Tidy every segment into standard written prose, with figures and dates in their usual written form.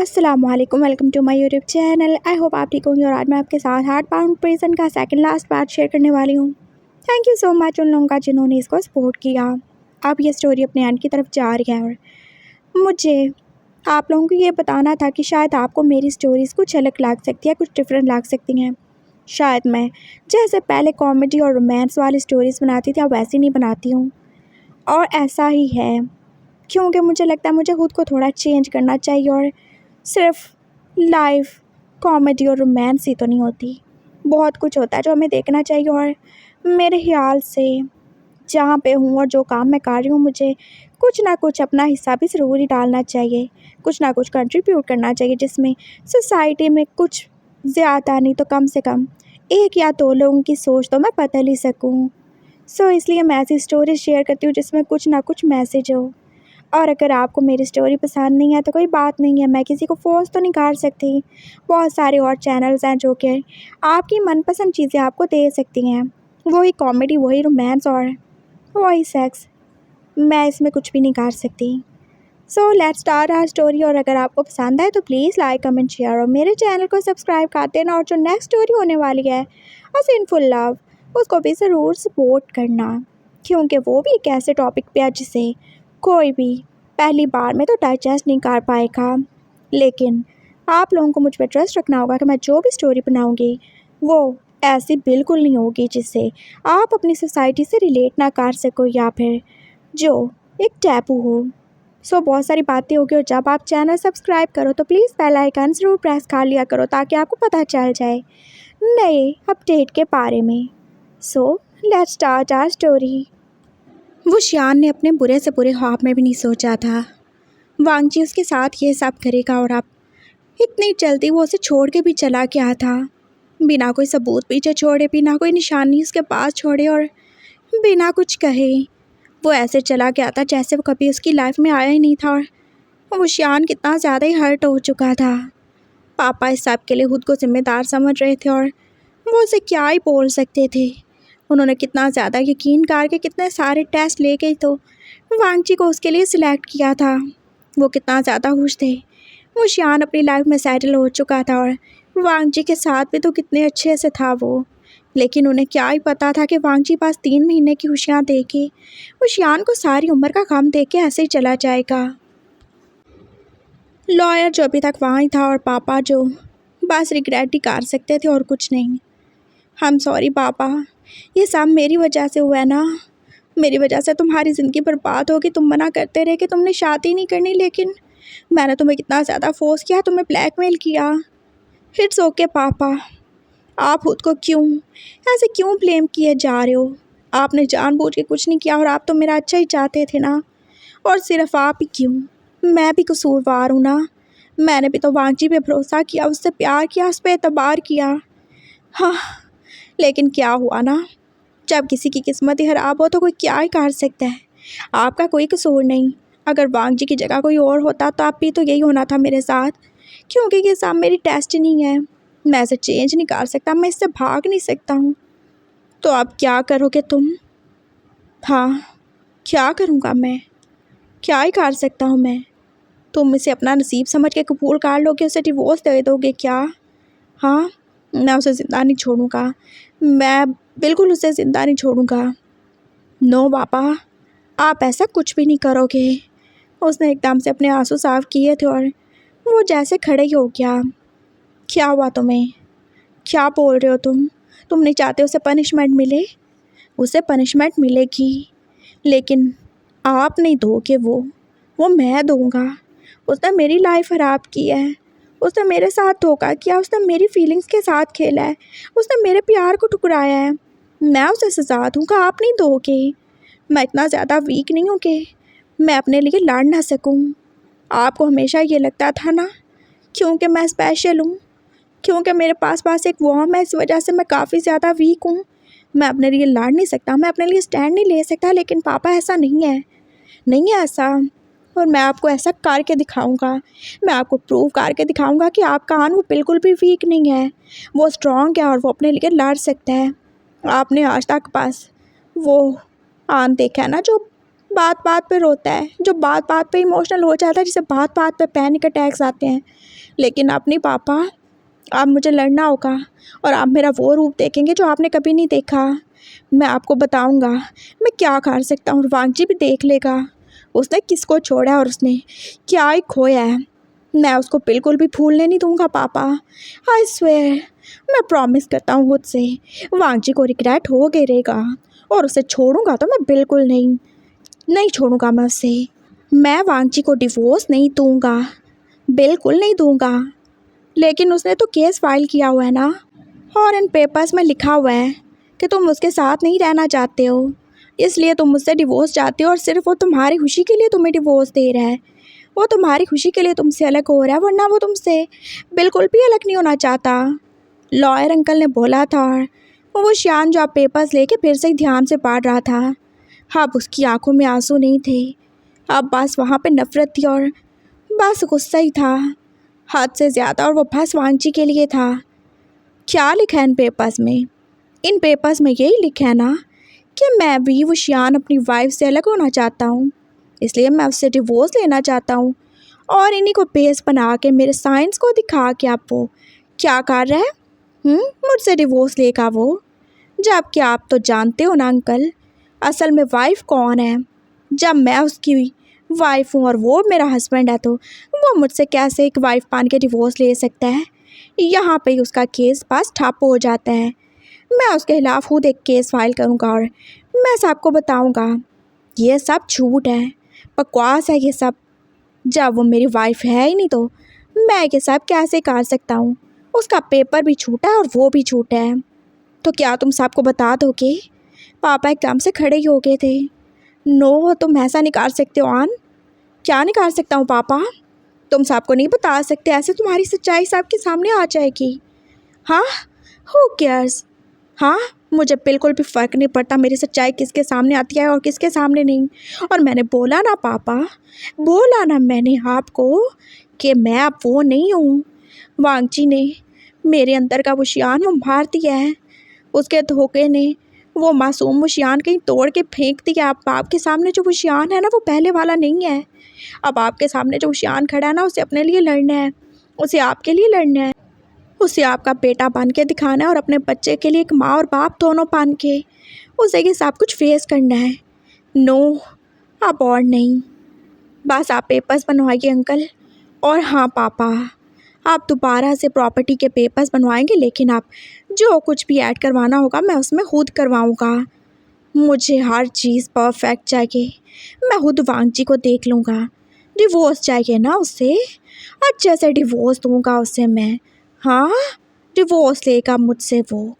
अस्सलामुअलैकुम, welcome to my YouTube channel. I hope आप ठीक होंगे और आज मैं आपके साथ हार्ट पाउंड प्रिजन का सेकंड लास्ट पार्ट शेयर करने वाली हूँ। थैंक यू सो मच उन लोगों का जिन्होंने इसको सपोर्ट किया। अब ये स्टोरी अपने एंड की तरफ जा रही है और मुझे आप लोगों को ये बताना था कि शायद आपको मेरी स्टोरीज़ कुछ अलग लग सकती है, कुछ डिफरेंट लग सकती हैं। शायद मैं जैसे पहले कॉमेडी और रोमांस वाली स्टोरीज़ बनाती थी अब वैसी नहीं बनाती हूँ, और ऐसा ही है क्योंकि मुझे लगता है मुझे खुद को थोड़ा चेंज करना चाहिए और सिर्फ लाइफ कॉमेडी और रोमांस ही तो नहीं होती, बहुत कुछ होता है जो हमें देखना चाहिए। और मेरे ख्याल से जहाँ पे हूँ और जो काम मैं कर रही हूँ मुझे कुछ ना कुछ अपना हिस्सा भी ज़रूर ही डालना चाहिए, कुछ ना कुछ कंट्रीब्यूट करना चाहिए जिसमें सोसाइटी में कुछ ज़्यादा नहीं तो कम से कम एक या दो लोगों की सोच तो मैं बदल ही सकूँ। सो इसलिए मैं ऐसी स्टोरी शेयर करती हूँ जिसमें कुछ ना कुछ मैसेज हो। और अगर आपको मेरी स्टोरी पसंद नहीं है तो कोई बात नहीं है, मैं किसी को फोर्स तो नहीं कर सकती। बहुत सारे और चैनल्स हैं जो कि आपकी मनपसंद चीज़ें आपको दे सकती हैं, वही कॉमेडी, वही रोमांस और वही सेक्स। मैं इसमें कुछ भी नहीं कर सकती। So let's start our story. और अगर आपको पसंद आए तो प्लीज़ लाइक, कमेंट, शेयर और मेरे चैनल को सब्सक्राइब कर देना। और जो नेक्स्ट स्टोरी होने वाली है अ सिंफुल लव, उसको भी ज़रूर सपोर्ट करना, क्योंकि वो भी एक ऐसे टॉपिक पे है जिसे कोई भी पहली बार में तो डाइजेस्ट नहीं कर पाएगा। लेकिन आप लोगों को मुझ पर ट्रस्ट रखना होगा कि मैं जो भी स्टोरी बनाऊंगी वो ऐसी बिल्कुल नहीं होगी जिससे आप अपनी सोसाइटी से रिलेट ना कर सको या फिर जो एक टैबू हो। सो बहुत सारी बातें होगी और जब आप चैनल सब्सक्राइब करो तो प्लीज़ बेल आइकन ज़रूर प्रेस कर लिया करो ताकि आपको पता चल जाए नए अपडेट के बारे में। So let's start our story. वो शियान ने अपने बुरे से बुरे ख्वाब में भी नहीं सोचा था वांगजी उसके साथ ये सब करेगा, और अब इतनी जल्दी वो उसे छोड़ के भी चला गया था, बिना कोई सबूत पीछे छोड़े, बिना कोई निशानी उसके पास छोड़े और बिना कुछ कहे। वो ऐसे चला गया था जैसे वो कभी उसकी लाइफ में आया ही नहीं था। और वो शियान कितना ज़्यादा ही हर्ट हो चुका था। पापा इस सब के लिए खुद को जिम्मेदार समझ रहे थे और वो उसे क्या ही बोल सकते थे। उन्होंने कितना ज़्यादा यकीन करके कितने सारे टेस्ट ले गए तो वांगजी को उसके लिए सिलेक्ट किया था। वो कितना ज़्यादा खुश थे। वो शियान अपनी लाइफ में सेटल हो चुका था और वांगजी के साथ भी तो कितने अच्छे से था वो। लेकिन उन्हें क्या ही पता था कि वांगजी पास 3 महीने की खुशियाँ दे के वो शियान को सारी उम्र का गम दे के ऐसे ही चला जाएगा। लॉयर जो अभी तक वहाँ ही था और पापा जो बस रिग्रेट ही कर सकते थे और कुछ नहीं। आई एम सॉरी पापा, ये सब मेरी वजह से हुआ है ना, मेरी वजह से तुम्हारी ज़िंदगी बर्बाद होगी। तुम मना करते रहे कि तुमने शादी नहीं करनी, लेकिन मैंने तुम्हें कितना ज़्यादा फोर्स किया, तुम्हें ब्लैकमेल किया। इट्स ओके पापा, आप खुद को क्यों ऐसे क्यों ब्लेम किए जा रहे हो? आपने जानबूझ के कुछ नहीं किया और आप तो मेरा अच्छा ही चाहते थे ना। और सिर्फ आप ही क्यों, मैं भी कसूरवार हूँ ना। मैंने भी तो वांगजी पे भरोसा किया, उससे प्यार किया, उस पर एतबार किया। हाँ, लेकिन क्या हुआ ना, जब किसी की किस्मत ही खराब हो तो कोई क्या ही कर सकता है। आपका कोई कसूर नहीं। अगर वांगजी की जगह कोई और होता तो आप भी तो यही होना था मेरे साथ, क्योंकि ये सब मेरी डेस्टिनी है। मैं इसे चेंज नहीं कर सकता, मैं इससे भाग नहीं सकता हूँ। तो अब क्या करोगे तुम? हाँ, क्या करूँगा मैं, क्या ही कर सकता हूँ मैं? तुम इसे अपना नसीब समझ के कबूल कर लोगे, उसे डिवोर्स दे दोगे क्या? हाँ, मैं उसे ज़िंदा नहीं छोड़ूंगा, मैं बिल्कुल उसे ज़िंदा नहीं छोड़ूंगा। नो पापा, आप ऐसा कुछ भी नहीं करोगे। उसने एकदम से अपने आंसू साफ किए थे और वो जैसे खड़े ही हो गया। क्या हुआ तुम्हें, क्या बोल रहे हो तुम नहीं चाहते उसे पनिशमेंट मिले? उसे पनिशमेंट मिलेगी, लेकिन आप नहीं दोगे, वो मैं दूंगा। उसने मेरी लाइफ ख़राब की है, उसने मेरे साथ धोखा किया, उसने मेरी फीलिंग्स के साथ खेला है, उसने मेरे प्यार को ठुकराया है। मैं उसे सजा दूंगा, आप नहीं दोगे। मैं इतना ज़्यादा वीक नहीं हूँ कि मैं अपने लिए लड़ ना सकूँ। आपको हमेशा ये लगता था ना, क्योंकि मैं स्पेशल हूँ, क्योंकि मेरे पास एक वॉर्म है, इस वजह से मैं काफ़ी ज़्यादा वीक हूँ। मैं अपने लिए लड़ नहीं सकता, मैं अपने लिए स्टैंड नहीं ले सकता। लेकिन पापा ऐसा नहीं है, नहीं है ऐसा। और मैं आपको ऐसा करके दिखाऊंगा, मैं आपको प्रूव करके दिखाऊंगा कि आपका आन वो बिल्कुल भी वीक नहीं है, वो स्ट्रॉन्ग है और वो अपने लिए लड़ सकता है। आपने आज तक बस वो आन देखा है ना जो बात बात पे रोता है, जो बात बात पे इमोशनल हो जाता है, जिसे बात बात पे पैनिक अटैक्स आते हैं। लेकिन अब नहीं पापा, अब मुझे लड़ना होगा और आप मेरा वो रूप देखेंगे जो आपने कभी नहीं देखा। मैं आपको बताऊंगा मैं क्या कर सकता हूँ। वांगजी भी देख लेगा उसने किसको छोड़ा है और उसने क्या ही खोया है। मैं उसको बिल्कुल भी भूलने नहीं दूंगा पापा। आई स्वेयर, मैं प्रॉमिस करता हूँ खुद से, वांगजी को रिग्रेट हो गए रहेगा और उसे छोड़ूंगा तो मैं बिल्कुल नहीं छोड़ूंगा मैं उसे। मैं वांगजी को डिवोर्स नहीं दूंगा, बिल्कुल नहीं दूंगा। लेकिन उसने तो केस फाइल किया हुआ है ना, और इन पेपर्स में लिखा हुआ है कि तुम उसके साथ नहीं रहना चाहते हो, इसलिए तुम मुझसे डिवोर्स चाहते हो और सिर्फ वो तुम्हारी खुशी के लिए तुम्हें डिवोर्स दे रहा है। वो तुम्हारी खुशी के लिए तुमसे अलग हो रहा है, वरना वो तुमसे बिल्कुल भी अलग नहीं होना चाहता। लॉयर अंकल ने बोला था। वो श्यान जो आप पेपर्स लेके फिर से ध्यान से पढ़ रहा था। अब उसकी आंखों में आंसू नहीं थे, अब बस वहाँ पे नफरत थी और बस गुस्सा ही था, हद से ज़्यादा। और वो बस वांगजी के लिए था। क्या लिखा है इन पेपर्स में? इन पेपर्स में यही लिखा है ना कि मैं भी वो श्यान अपनी वाइफ से अलग होना चाहता हूँ, इसलिए मैं उससे डिवोर्स लेना चाहता हूँ। और इन्हीं को बेस बना के मेरे साइंस को दिखा के आप वो क्या कर रहा है, मुझसे डिवोर्स लेगा वो। जबकि आप तो जानते हो ना अंकल, असल में वाइफ कौन है। जब मैं उसकी वाइफ हूँ और वो मेरा हस्बैंड है, तो वो मुझसे कैसे एक वाइफ पान के डिवोर्स ले सकता है। यहाँ पे ही उसका केस पास ठप हो जाता है। मैं उसके खिलाफ खुद एक केस फाइल करूँगा और मैं सबको बताऊँगा ये सब झूठ है, बकवास है ये सब। जब वो मेरी वाइफ है ही नहीं तो मैं ये सब कैसे कर सकता हूँ। उसका पेपर भी झूठा है और वो भी झूठा है। तो क्या तुम सबको बता दोगे? पापा एकदम से खड़े ही हो गए थे। नो, तुम ऐसा नहीं कर सकते हो आन। क्या नहीं कर सकता हूँ पापा? तुम सबको नहीं बता सकते, ऐसे तुम्हारी सच्चाई सबके सामने आ जाएगी। हाँ, हु केयर्स। हाँ, मुझे बिल्कुल भी फ़र्क नहीं पड़ता मेरी सच्चाई किसके सामने आती है और किसके सामने नहीं। और मैंने बोला ना पापा, बोला ना मैंने आपको कि मैं अब वो नहीं हूँ। वांगजी ने मेरे अंदर का वो श्यान वो मार दिया है। उसके धोखे ने वो मासूम वो श्यान कहीं तोड़ के फेंक दिया। अब आपके सामने जो वो श्यान है ना, वो पहले वाला नहीं है। अब आपके सामने जो श्यान खड़ा है ना, उसे अपने लिए लड़ना है, उसे आपके लिए लड़ना है, उसे आपका बेटा बन के दिखाना है और अपने बच्चे के लिए एक माँ और बाप दोनों बन के उसे ये सब कुछ फेस करना है। नो, अब और नहीं, बस आप पेपर्स बनवाइए अंकल। और हाँ पापा, आप दोबारा से प्रॉपर्टी के पेपर्स बनवाएंगे, लेकिन आप जो कुछ भी ऐड करवाना होगा मैं उसमें खुद करवाऊँगा। मुझे हर चीज़ परफेक्ट चाहिए। मैं खुद वांगजी को देख लूँगा। डिवोर्स चाहिए ना उससे, अच्छे से डिवोर्स दूँगा उससे मैं। हाँ, डिवोर्स लेगा मुझसे वो।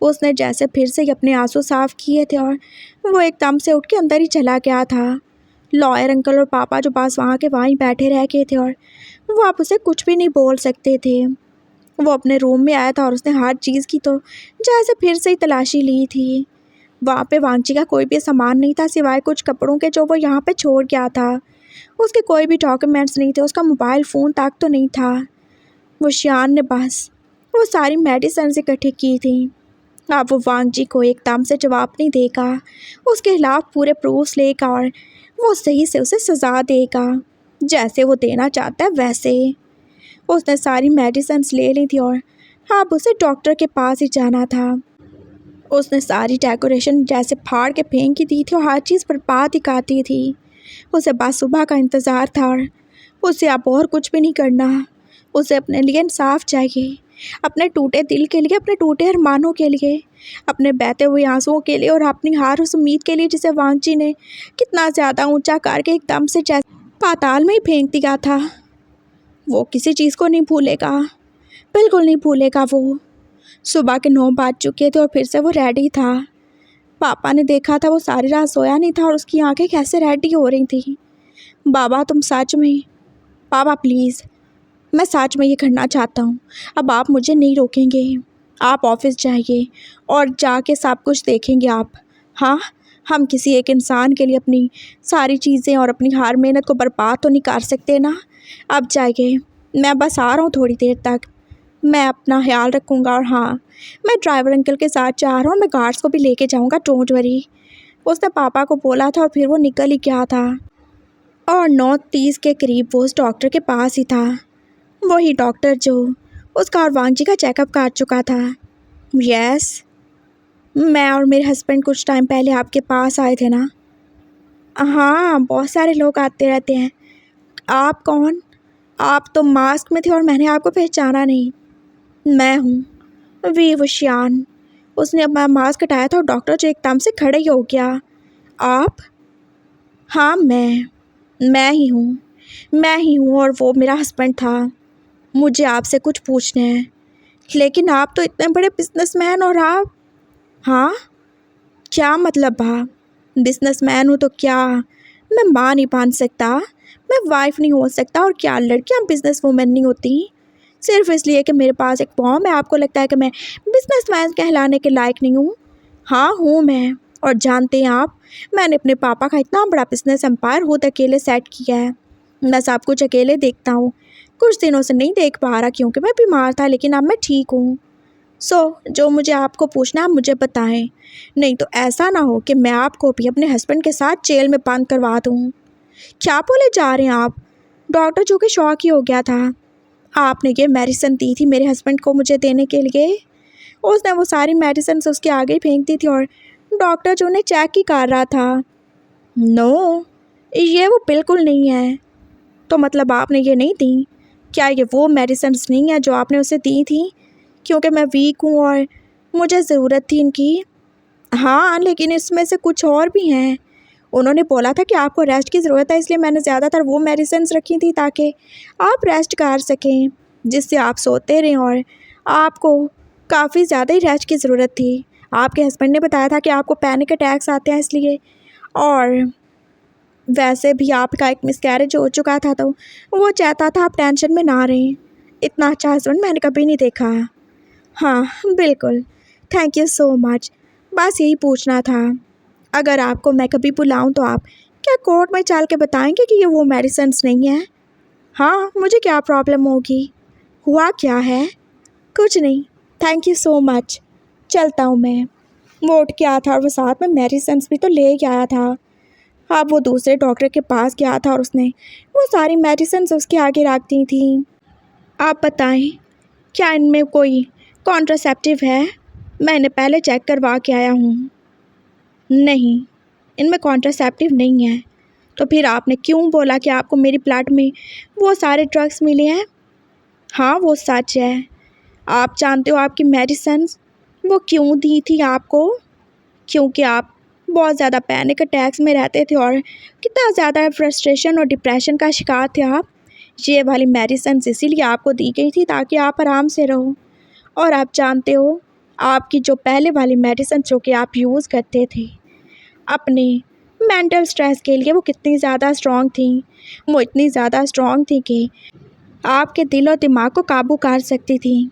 उसने जैसे फिर से अपने आंसू साफ किए थे और वो एकदम से उठ के अंदर ही चला गया था। लॉयर अंकल और पापा जो पास वहाँ के वहीं बैठे रह गए थे और वो आप उसे कुछ भी नहीं बोल सकते थे। वो अपने रूम में आया था और उसने हर चीज़ की तो जैसे फिर से ही तलाशी ली थी। वहाँ पे वांगजी का कोई भी सामान नहीं था सिवाय कुछ कपड़ों के जो वो यहाँ पे छोड़ गया था। उसके कोई भी डॉक्यूमेंट्स नहीं थे, उसका मोबाइल फ़ोन तक तो नहीं था। वो श्यान ने बस वो सारी मेडिसिन इकट्ठी की थी। अब वो वांगजी को एकदम से जवाब नहीं देगा, उसके खिलाफ पूरे प्रूफ्स लेगा और वो सही से उसे सज़ा देगा, जैसे वो देना चाहता है वैसे। उसने सारी मेडिसिन ले ली थी और अब उसे डॉक्टर के पास ही जाना था। उसने सारी डेकोरेशन जैसे फाड़ के फेंक ही दी थी और हर चीज़ बर्बाद ही करती थी। उसे बस सुबह का इंतज़ार था और उसे अब और कुछ भी नहीं करना। उसे अपने लिए इंसाफ चाहिए, अपने टूटे दिल के लिए, अपने टूटे अरमानों के लिए, अपने बहते हुए आंसुओं के लिए और अपनी हार उस उम्मीद के लिए जिसे वांगजी ने कितना ज़्यादा ऊंचा करके एकदम से जैसे पाताल में ही फेंक दिया था। वो किसी चीज़ को नहीं भूलेगा, बिल्कुल नहीं भूलेगा। वो सुबह के 9 बज चुके थे और फिर से वो रेडी था। पापा ने देखा था वो सारी रात सोया नहीं था और उसकी आंखें कैसे रेडी हो रही थी। बाबा तुम सच में, पापा प्लीज़, मैं सच में ये करना चाहता हूँ, अब आप मुझे नहीं रोकेंगे। आप ऑफिस जाइए और जाके सब कुछ देखेंगे आप। हाँ, हम किसी एक इंसान के लिए अपनी सारी चीज़ें और अपनी हर मेहनत को बर्बाद तो नहीं कर सकते ना। अब जाइए, मैं बस आ रहा हूँ थोड़ी देर तक, मैं अपना ख्याल रखूँगा। और हाँ, मैं ड्राइवर अंकल के साथ जा रहा हूँ, मैं गार्ड्स को भी लेके जाऊँगा, डोंट वरी। उसने पापा को बोला था और फिर वो निकल ही गया था। और 9:30 के करीब वो उस डॉक्टर के पास ही था, वही डॉक्टर जो उसका और वांगजी का चेकअप कर चुका था। यस, मैं और मेरे हस्बैंड कुछ टाइम पहले आपके पास आए थे ना। हाँ, बहुत सारे लोग आते रहते हैं। आप कौन? आप तो मास्क में थे और मैंने आपको पहचाना नहीं। मैं हूँ वी वशियान। उसने अपना मास्क हटाया था और डॉक्टर जो एकदम से खड़े ही हो गया। आप? हाँ, मैं ही हूँ और वो मेरा हस्बैंड था। मुझे आपसे कुछ पूछना है। लेकिन आप तो इतने बड़े बिजनेसमैन और आप? हाँ, क्या मतलब आप? बिजनेसमैन हूँ तो क्या मैं माँ नहीं बन सकता? मैं वाइफ नहीं हो सकता? और क्या लड़कियाँ बिजनेस वूमेन नहीं होती? सिर्फ इसलिए कि मेरे पास एक फॉर्म है आपको लगता है कि मैं बिजनेसमैन कहलाने के लायक नहीं हूँ? हाँ हूँ मैं। और जानते हैं आप, मैंने अपने पापा का इतना बड़ा बिजनेस एम्पायर खुद अकेले सेट किया है। मैं सब कुछ अकेले देखता हूँ। कुछ दिनों से नहीं देख पा रहा क्योंकि मैं बीमार था, लेकिन अब मैं ठीक हूँ। जो मुझे आपको पूछना है आप मुझे बताएं, नहीं तो ऐसा ना हो कि मैं आपको भी अपने हस्बैंड के साथ जेल में बंद करवा दूँ। क्या बोले जा रहे हैं आप? डॉक्टर जो कि शॉक ही हो गया था। आपने ये मेडिसिन दी थी मेरे हस्बैंड को मुझे देने के लिए। उसने वो सारी मेडिसिन उसके आगे ही फेंक दी थी और डॉक्टर जो उन्हें चेक ही कर रहा था। नो, ये वो बिल्कुल नहीं है। तो मतलब आपने ये नहीं दी? क्या ये वो मेडिसिन नहीं है जो आपने उसे दी थी? क्योंकि मैं वीक हूँ और मुझे ज़रूरत थी इनकी। हाँ, लेकिन इसमें से कुछ और भी हैं। उन्होंने बोला था कि आपको रेस्ट की ज़रूरत है, इसलिए मैंने ज़्यादातर वो मेडिसिन रखी थी ताकि आप रेस्ट कर सकें, जिससे आप सोते रहें। और आपको काफ़ी ज़्यादा ही रेस्ट की ज़रूरत थी। आपके हस्बैंड ने बताया था कि आपको पैनिक अटैक्स आते हैं इसलिए। और वैसे भी आपका एक मिसकैरेज हो चुका था, तो वो चाहता था आप टेंशन में ना रहें। इतना अच्छा हस्बैंड मैंने कभी नहीं देखा। हाँ बिल्कुल, थैंक यू सो मच। बस यही पूछना था। अगर आपको मैं कभी बुलाऊं तो आप क्या कोर्ट में चल के बताएंगे कि ये वो मेडिसिन्स नहीं है? हाँ, मुझे क्या प्रॉब्लम होगी? हुआ क्या है? कुछ नहीं, थैंक यू सो मच। चलता हूँ मैं। वो उठ के आया था और वो साथ में मेडिसिन्स भी तो ले के आया था। अब वो दूसरे डॉक्टर के पास गया था और उसने वो सारी मेडिसिन्स उसके आगे रख दी थी। आप बताएं, क्या इनमें कोई कॉन्ट्रासेप्टिव है? मैंने पहले चेक करवा के आया हूँ। नहीं, इनमें कॉन्ट्रासेप्टिव नहीं है। तो फिर आपने क्यों बोला कि आपको मेरी प्लाट में वो सारे ड्रग्स मिले हैं? हाँ, वो सच है। आप जानते हो आपकी मेडिसिन्स वो क्यों दी थी आपको? क्योंकि आप बहुत ज़्यादा पैनिक अटैक्स में रहते थे और कितना ज़्यादा फ्रस्ट्रेशन और डिप्रेशन का शिकार थे आप। ये वाली मेडिसिन्स इसीलिए आपको दी गई थी ताकि आप आराम से रहो। और आप जानते हो, आपकी जो पहले वाली मेडिसिन जो कि आप यूज़ करते थे अपने मेंटल स्ट्रेस के लिए, वो कितनी ज़्यादा स्ट्रॉन्ग थी। वो इतनी ज़्यादा स्ट्रॉन्ग थी कि आपके दिल और दिमाग को काबू कर सकती थी।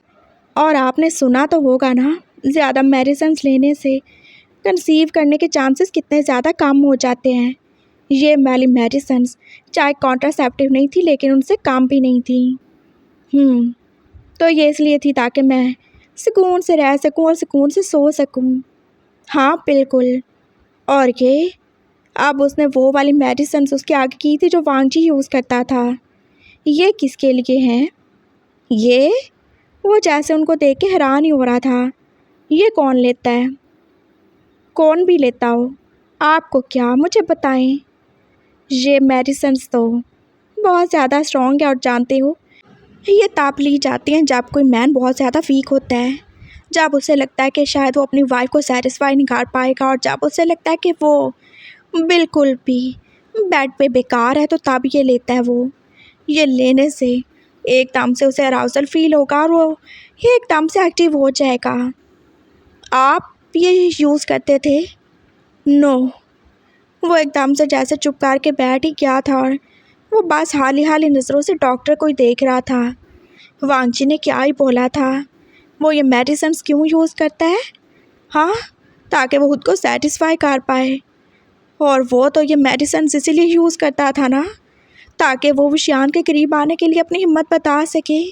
और आपने सुना तो होगा ना, ज़्यादा मेडिसिन्स लेने से कंसीव करने के चांसेस कितने ज़्यादा कम हो जाते हैं। ये वाली मेडिसिन्स चाहे कॉन्ट्रासेप्टिव नहीं थी, लेकिन उनसे कम भी नहीं थी। तो ये इसलिए थी ताकि मैं सुकून से रह सकूं और सुकून से सो सकूं। हाँ बिल्कुल। और ये अब उसने वो वाली मेडिसिन्स उसके आगे की थी जो वांगजी यूज़ करता था। ये किसके लिए हैं? ये वो जैसे उनको देख के हैरान ही हो रहा था। ये कौन लेता है? कौन भी लेता हो, आपको क्या, मुझे बताएं। ये मेडिसिन्स तो बहुत ज़्यादा स्ट्रॉन्ग है और जानते हो, ये तब ली जाती हैं जब कोई मैन बहुत ज़्यादा वीक होता है, जब उसे लगता है कि शायद वो अपनी वाइफ को सेटिस्फाई नहीं कर पाएगा और जब उसे लगता है कि वो बिल्कुल भी बेड पे बेकार है, तो तब ये लेता है वो। ये लेने से एकदम से उसे अराउजल फील होगा और वो ये एकदम से एक्टिव हो जाएगा। आप ये यूज़ करते थे? नो। वो एकदम से जैसे चुप करके बैठ ही गया था और वो बस हाली हाली नज़रों से डॉक्टर को ही देख रहा था। वांगजी ने क्या ही बोला था? वो ये मेडिसिन्स क्यों यूज़ करता है? हाँ, ताकि वो खुद को सेटिस्फाई कर पाए। और वो तो ये मेडिसिन्स इसीलिए यूज़ करता था ना, ताकि वो विशान के करीब आने के लिए अपनी हिम्मत बता सके।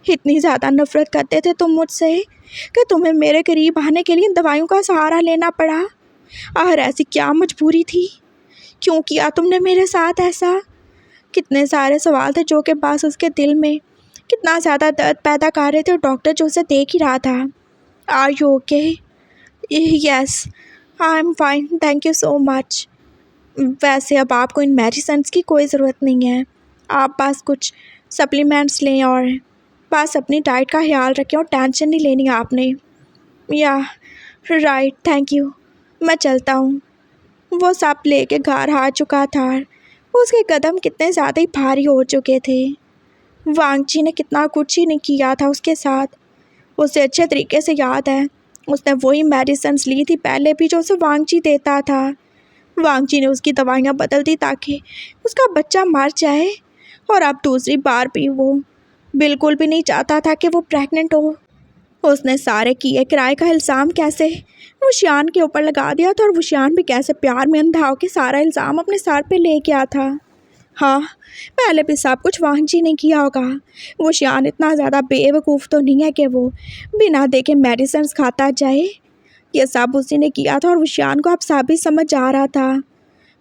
इतनी ज़्यादा नफ़रत करते थे तुम मुझसे कि तुम्हें मेरे करीब आने के लिए इन दवाइयों का सहारा लेना पड़ा। आखिर ऐसी क्या मजबूरी थी? क्यों किया तुमने मेरे साथ ऐसा? कितने सारे सवाल थे जो कि बस उसके दिल में कितना ज़्यादा दर्द पैदा कर रहे थे, और डॉक्टर जो उसे देख ही रहा था। Are you okay? Yes, I am fine, thank you so much. वैसे अब आपको इन मेडिसिन्स की कोई ज़रूरत नहीं है। आप बस कुछ सप्लीमेंट्स लें और बस अपनी डाइट का ख्याल रखें, और टेंशन नहीं लेनी आपने। या राइट, थैंक यू, मैं चलता हूँ। वो सब लेके घर आ चुका था। उसके कदम कितने ज़्यादा ही भारी हो चुके थे। वांगची ने कितना कुछ ही नहीं किया था उसके साथ। उसे अच्छे तरीके से याद है, उसने वही मेडिसिन्स ली थी पहले भी जो उसे वांगची देता था। वांगची ने उसकी दवाइयाँ बदल दी ताकि उसका बच्चा मर जाए, और अब दूसरी बार भी वो बिल्कुल भी नहीं चाहता था कि वो प्रेग्नेंट हो। उसने सारे किए किराए का इल्ज़ाम कैसे वुशियान के ऊपर लगा दिया था, और वुशियान भी कैसे प्यार में अंधा होकर सारा इल्ज़ाम अपने सर पे ले गया था। हाँ, पहले भी सब कुछ वांगची ने किया होगा। वुशियान इतना ज़्यादा बेवकूफ़ तो नहीं है कि वो बिना देखे मेडिसिन्स खाता जाए। ये सब उसी ने किया था, और वुशियान को अब सब भी समझ आ रहा था।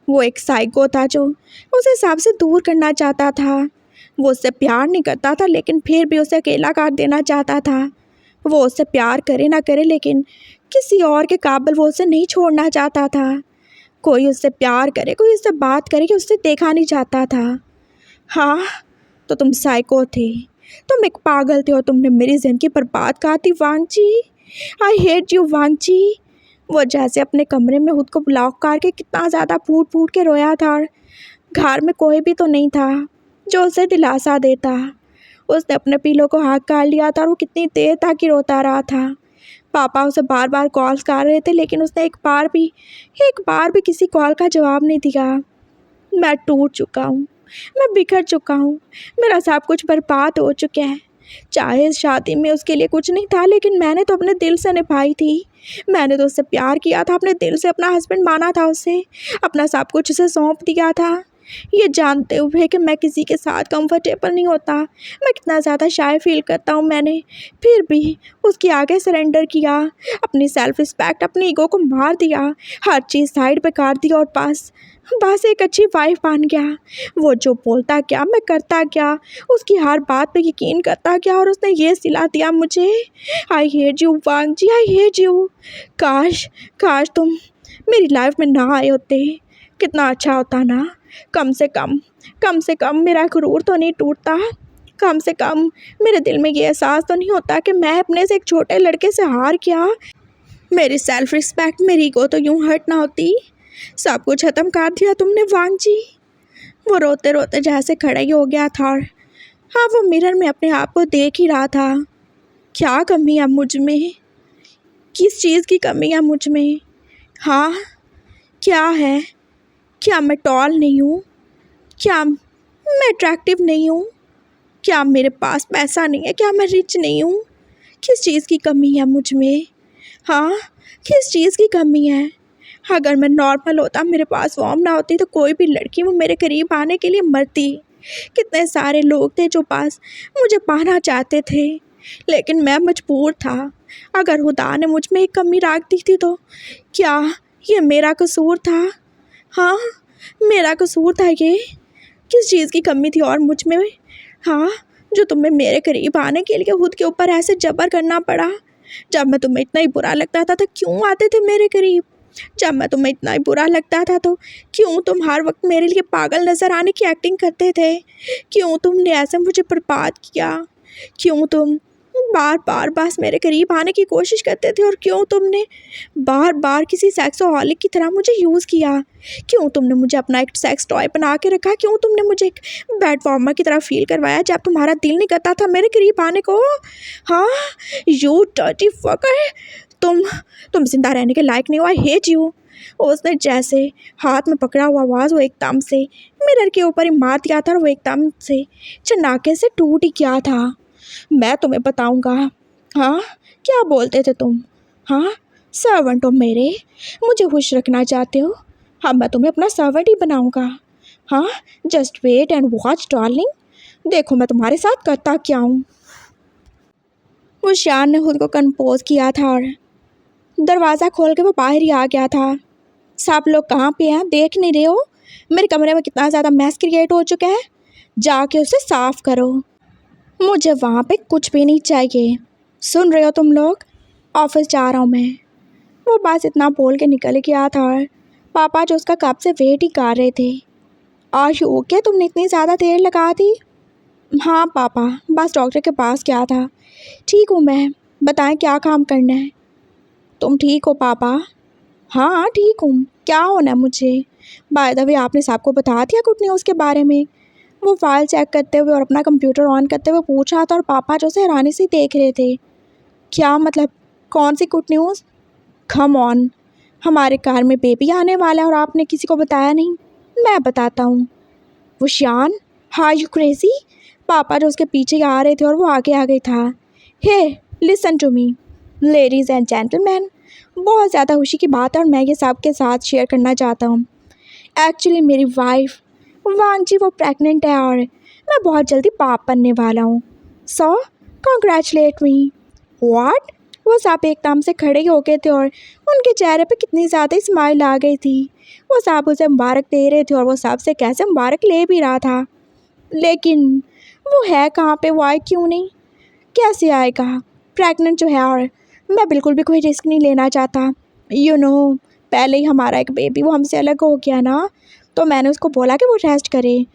वो एक साइको था जो उसे सबसे दूर करना चाहता था। वो उससे प्यार नहीं करता था, लेकिन फिर भी उसे अकेला कर देना चाहता था। वो उससे प्यार करे ना करे, लेकिन किसी और के काबिल वो उसे नहीं छोड़ना चाहता था। कोई उससे प्यार करे, कोई उससे बात करे कि उससे देखा नहीं जाता था। हाँ, तो तुम साइको थे, तुम एक पागल थे, और तुमने मेरी ज़िंदगी बर्बाद कर दी वांगची। I hate you वांगची। वो जैसे अपने कमरे में खुद को ब्लॉक करके कितना ज़्यादा फूट फूट के रोया था, और घर में कोई भी तो नहीं था जो उसे दिलासा देता। उसने अपने पिलो को हाथ कर लिया था, और वो कितनी देर तक ही रोता रहा था। पापा उसे बार बार कॉल्स कर रहे थे, लेकिन उसने एक बार भी किसी कॉल का जवाब नहीं दिया। मैं टूट चुका हूँ, मैं बिखर चुका हूँ, मेरा सब कुछ बर्बाद हो चुका है। चाहे इस शादी में उसके लिए कुछ नहीं था, लेकिन मैंने तो अपने दिल से निभाई थी। मैंने तो उससे प्यार किया था, अपने दिल से अपना हस्बैंड माना था उसे, अपना सब कुछ उसे सौंप दिया था, ये जानते हुए कि मैं किसी के साथ कंफर्टेबल नहीं होता, मैं कितना ज़्यादा शाय फील करता हूँ। मैंने फिर भी उसके आगे सरेंडर किया, अपनी सेल्फ रिस्पेक्ट, अपनी ईगो को मार दिया, हर चीज़ साइड पे कर दिया, और बस एक अच्छी वाइफ बन गया। वो जो बोलता क्या मैं करता क्या, उसकी हर बात पे यकीन करता क्या, और उसने ये सिला दिया मुझे। I hate you Wangchi, I hate you. काश तुम मेरी लाइफ में ना आए होते, कितना अच्छा होता ना। कम से कम मेरा गुरूर तो नहीं टूटता। कम से कम मेरे दिल में ये एहसास तो नहीं होता कि मैं अपने से एक छोटे लड़के से हार गया। मेरी सेल्फ रिस्पेक्ट, मेरी ईगो तो यूं हर्ट ना होती। सब कुछ ख़त्म कर दिया तुमने वांगची। वो रोते रोते जैसे खड़ा ही हो गया था, और हाँ, वो मिरर में अपने आप को देख ही रहा था। क्या कमी है मुझ में? किस चीज़ की कमी है मुझ में? हाँ, क्या है? क्या मैं टॉल नहीं हूँ? क्या मैं अट्रैक्टिव नहीं हूँ? क्या मेरे पास पैसा नहीं है? क्या मैं रिच नहीं हूँ? किस चीज़ की कमी है मुझ में? हाँ, किस चीज़ की कमी है? अगर मैं नॉर्मल होता, मेरे पास फॉर्म ना होती, तो कोई भी लड़की वो मेरे करीब आने के लिए मरती। कितने सारे लोग थे जो पास मुझे पाना चाहते थे, लेकिन मैं मजबूर था। अगर खुदा ने मुझ में एक कमी रख दी थी, तो क्या ये मेरा कसूर था? हाँ, मेरा कसूर था ये? किस चीज़ की कमी थी और मुझ में? हाँ, जो तुम्हें मेरे करीब आने के लिए खुद के ऊपर ऐसे जबर करना पड़ा। जब मैं तुम्हें इतना ही बुरा लगता था तो क्यों आते थे मेरे करीब? जब मैं तुम्हें इतना ही बुरा लगता था तो क्यों तुम हर वक्त मेरे लिए पागल नज़र आने की एक्टिंग करते थे? क्यों तुमने ऐसे मुझे बर्बाद किया? क्यों तुम बार बार बस मेरे करीब आने की कोशिश करते थे? और क्यों तुमने बार बार किसी सेक्सोहॉलिक की तरह मुझे यूज़ किया? क्यों तुमने मुझे अपना एक सेक्स टॉय बना के रखा? क्यों तुमने मुझे एक बेड वार्मर की तरह फील करवाया जब तुम्हारा दिल नहीं करता था मेरे करीब आने को? हाँ, यू डर्टी फकर, तुम जिंदा रहने के लायक नहीं हो। आई हेट यू। उसने जैसे हाथ में पकड़ा हुआ आवाज़ वो एकदम से मिरर के ऊपर ही मार दिया था, और वो एकदम से चनाके से टूट ही गया था। मैं तुम्हें बताऊंगा। हाँ, क्या बोलते थे तुम? हाँ, सर्वेंट हो मेरे, मुझे खुश रखना चाहते हो? हाँ, मैं तुम्हें अपना सर्वेंट ही बनाऊंगा। हाँ, just wait and watch darling, देखो मैं तुम्हारे साथ करता क्या हूँ। वुशियान ने खुद को कंपोज किया था और दरवाज़ा खोल के वो बाहर ही आ गया था। सब लोग कहाँ पे हैं, देख नहीं रहे हो? मेरे कमरे में कितना ज़्यादा मैस क्रिएट हो चुका है, जाके उसे साफ़ करो। मुझे वहाँ पे कुछ भी नहीं चाहिए। सुन रहे हो तुम लोग? ऑफिस जा रहा हूँ मैं। वो बस इतना बोल के निकल गया था और पापा जो उसका कब से वेट ही कर रहे थे। आज ओके, तुमने इतनी ज़्यादा देर लगा दी? हाँ पापा, बस डॉक्टर के पास गया था। ठीक हूँ मैं, बताएं क्या काम करना है? तुम ठीक हो पापा? हाँ ठीक हूँ, क्या होना है मुझे? बाय द वे, आपने सबको बता दिया गुड न्यूज़ के बारे में? वो फाइल चेक करते हुए और अपना कंप्यूटर ऑन करते हुए पूछ रहा था और पापा जो उसे हैरानी से देख रहे थे। क्या मतलब, कौन सी गुड न्यूज़? कम ऑन, हमारे कार में बेबी आने वाला है और आपने किसी को बताया नहीं। मैं बताता हूँ। वशियान, हार यू क्रेजी? पापा जो उसके पीछे आ रहे थे और वो आगे आ गई था। Hey listen to me ladies and gentleman, बहुत ज़्यादा खुशी की बात है और मैं ये सबके साथ शेयर करना चाहता हूँ। एक्चुअली मेरी वाइफ वांगजी वो प्रेग्नेंट है और मैं बहुत जल्दी बाप बनने वाला हूँ। सो कॉन्ग्रेचुलेट मी। व्हाट? वो सब एकदम से खड़े हो गए थे और उनके चेहरे पे कितनी ज़्यादा स्माइल आ गई थी। वो सब उसे मुबारक दे रहे थे और वो सबसे कैसे मुबारक ले भी रहा था। लेकिन वो है कहाँ पे, वो आए क्यों नहीं? कैसे आएगा? प्रेग्नेंट जो है और मैं बिल्कुल भी कोई रिस्क नहीं लेना चाहता। पहले ही हमारा एक बेबी वो हमसे अलग हो गया ना, तो मैंने उसको बोला कि वो रेस्ट करे,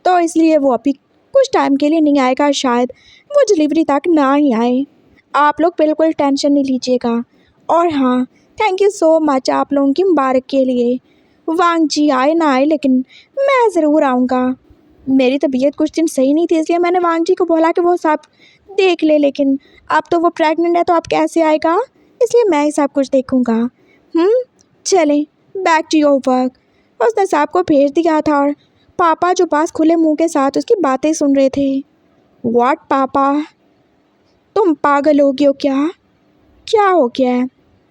तो इसलिए वो अभी कुछ टाइम के लिए नहीं आएगा। शायद वो डिलीवरी तक ना ही आए। आप लोग बिल्कुल टेंशन नहीं लीजिएगा। और हाँ, थैंक यू सो मच आप लोगों की मुबारक के लिए। वांग जी आए ना आए, लेकिन मैं ज़रूर आऊँगा। मेरी तबीयत कुछ दिन सही नहीं थी, इसलिए मैंने वांग जी को बोला कि वो सब देख ले, लेकिन अब तो वो प्रेग्नेंट है तो अब कैसे आएगा, इसलिए मैं ही सब कुछ देखूँगा। चलें, बैक टू योर वर्क। उसने साहब को भेज दिया था और पापा जो पास खुले मुंह के साथ उसकी बातें सुन रहे थे। व्हाट पापा, तुम पागल हो गए हो क्या? क्या हो गया है?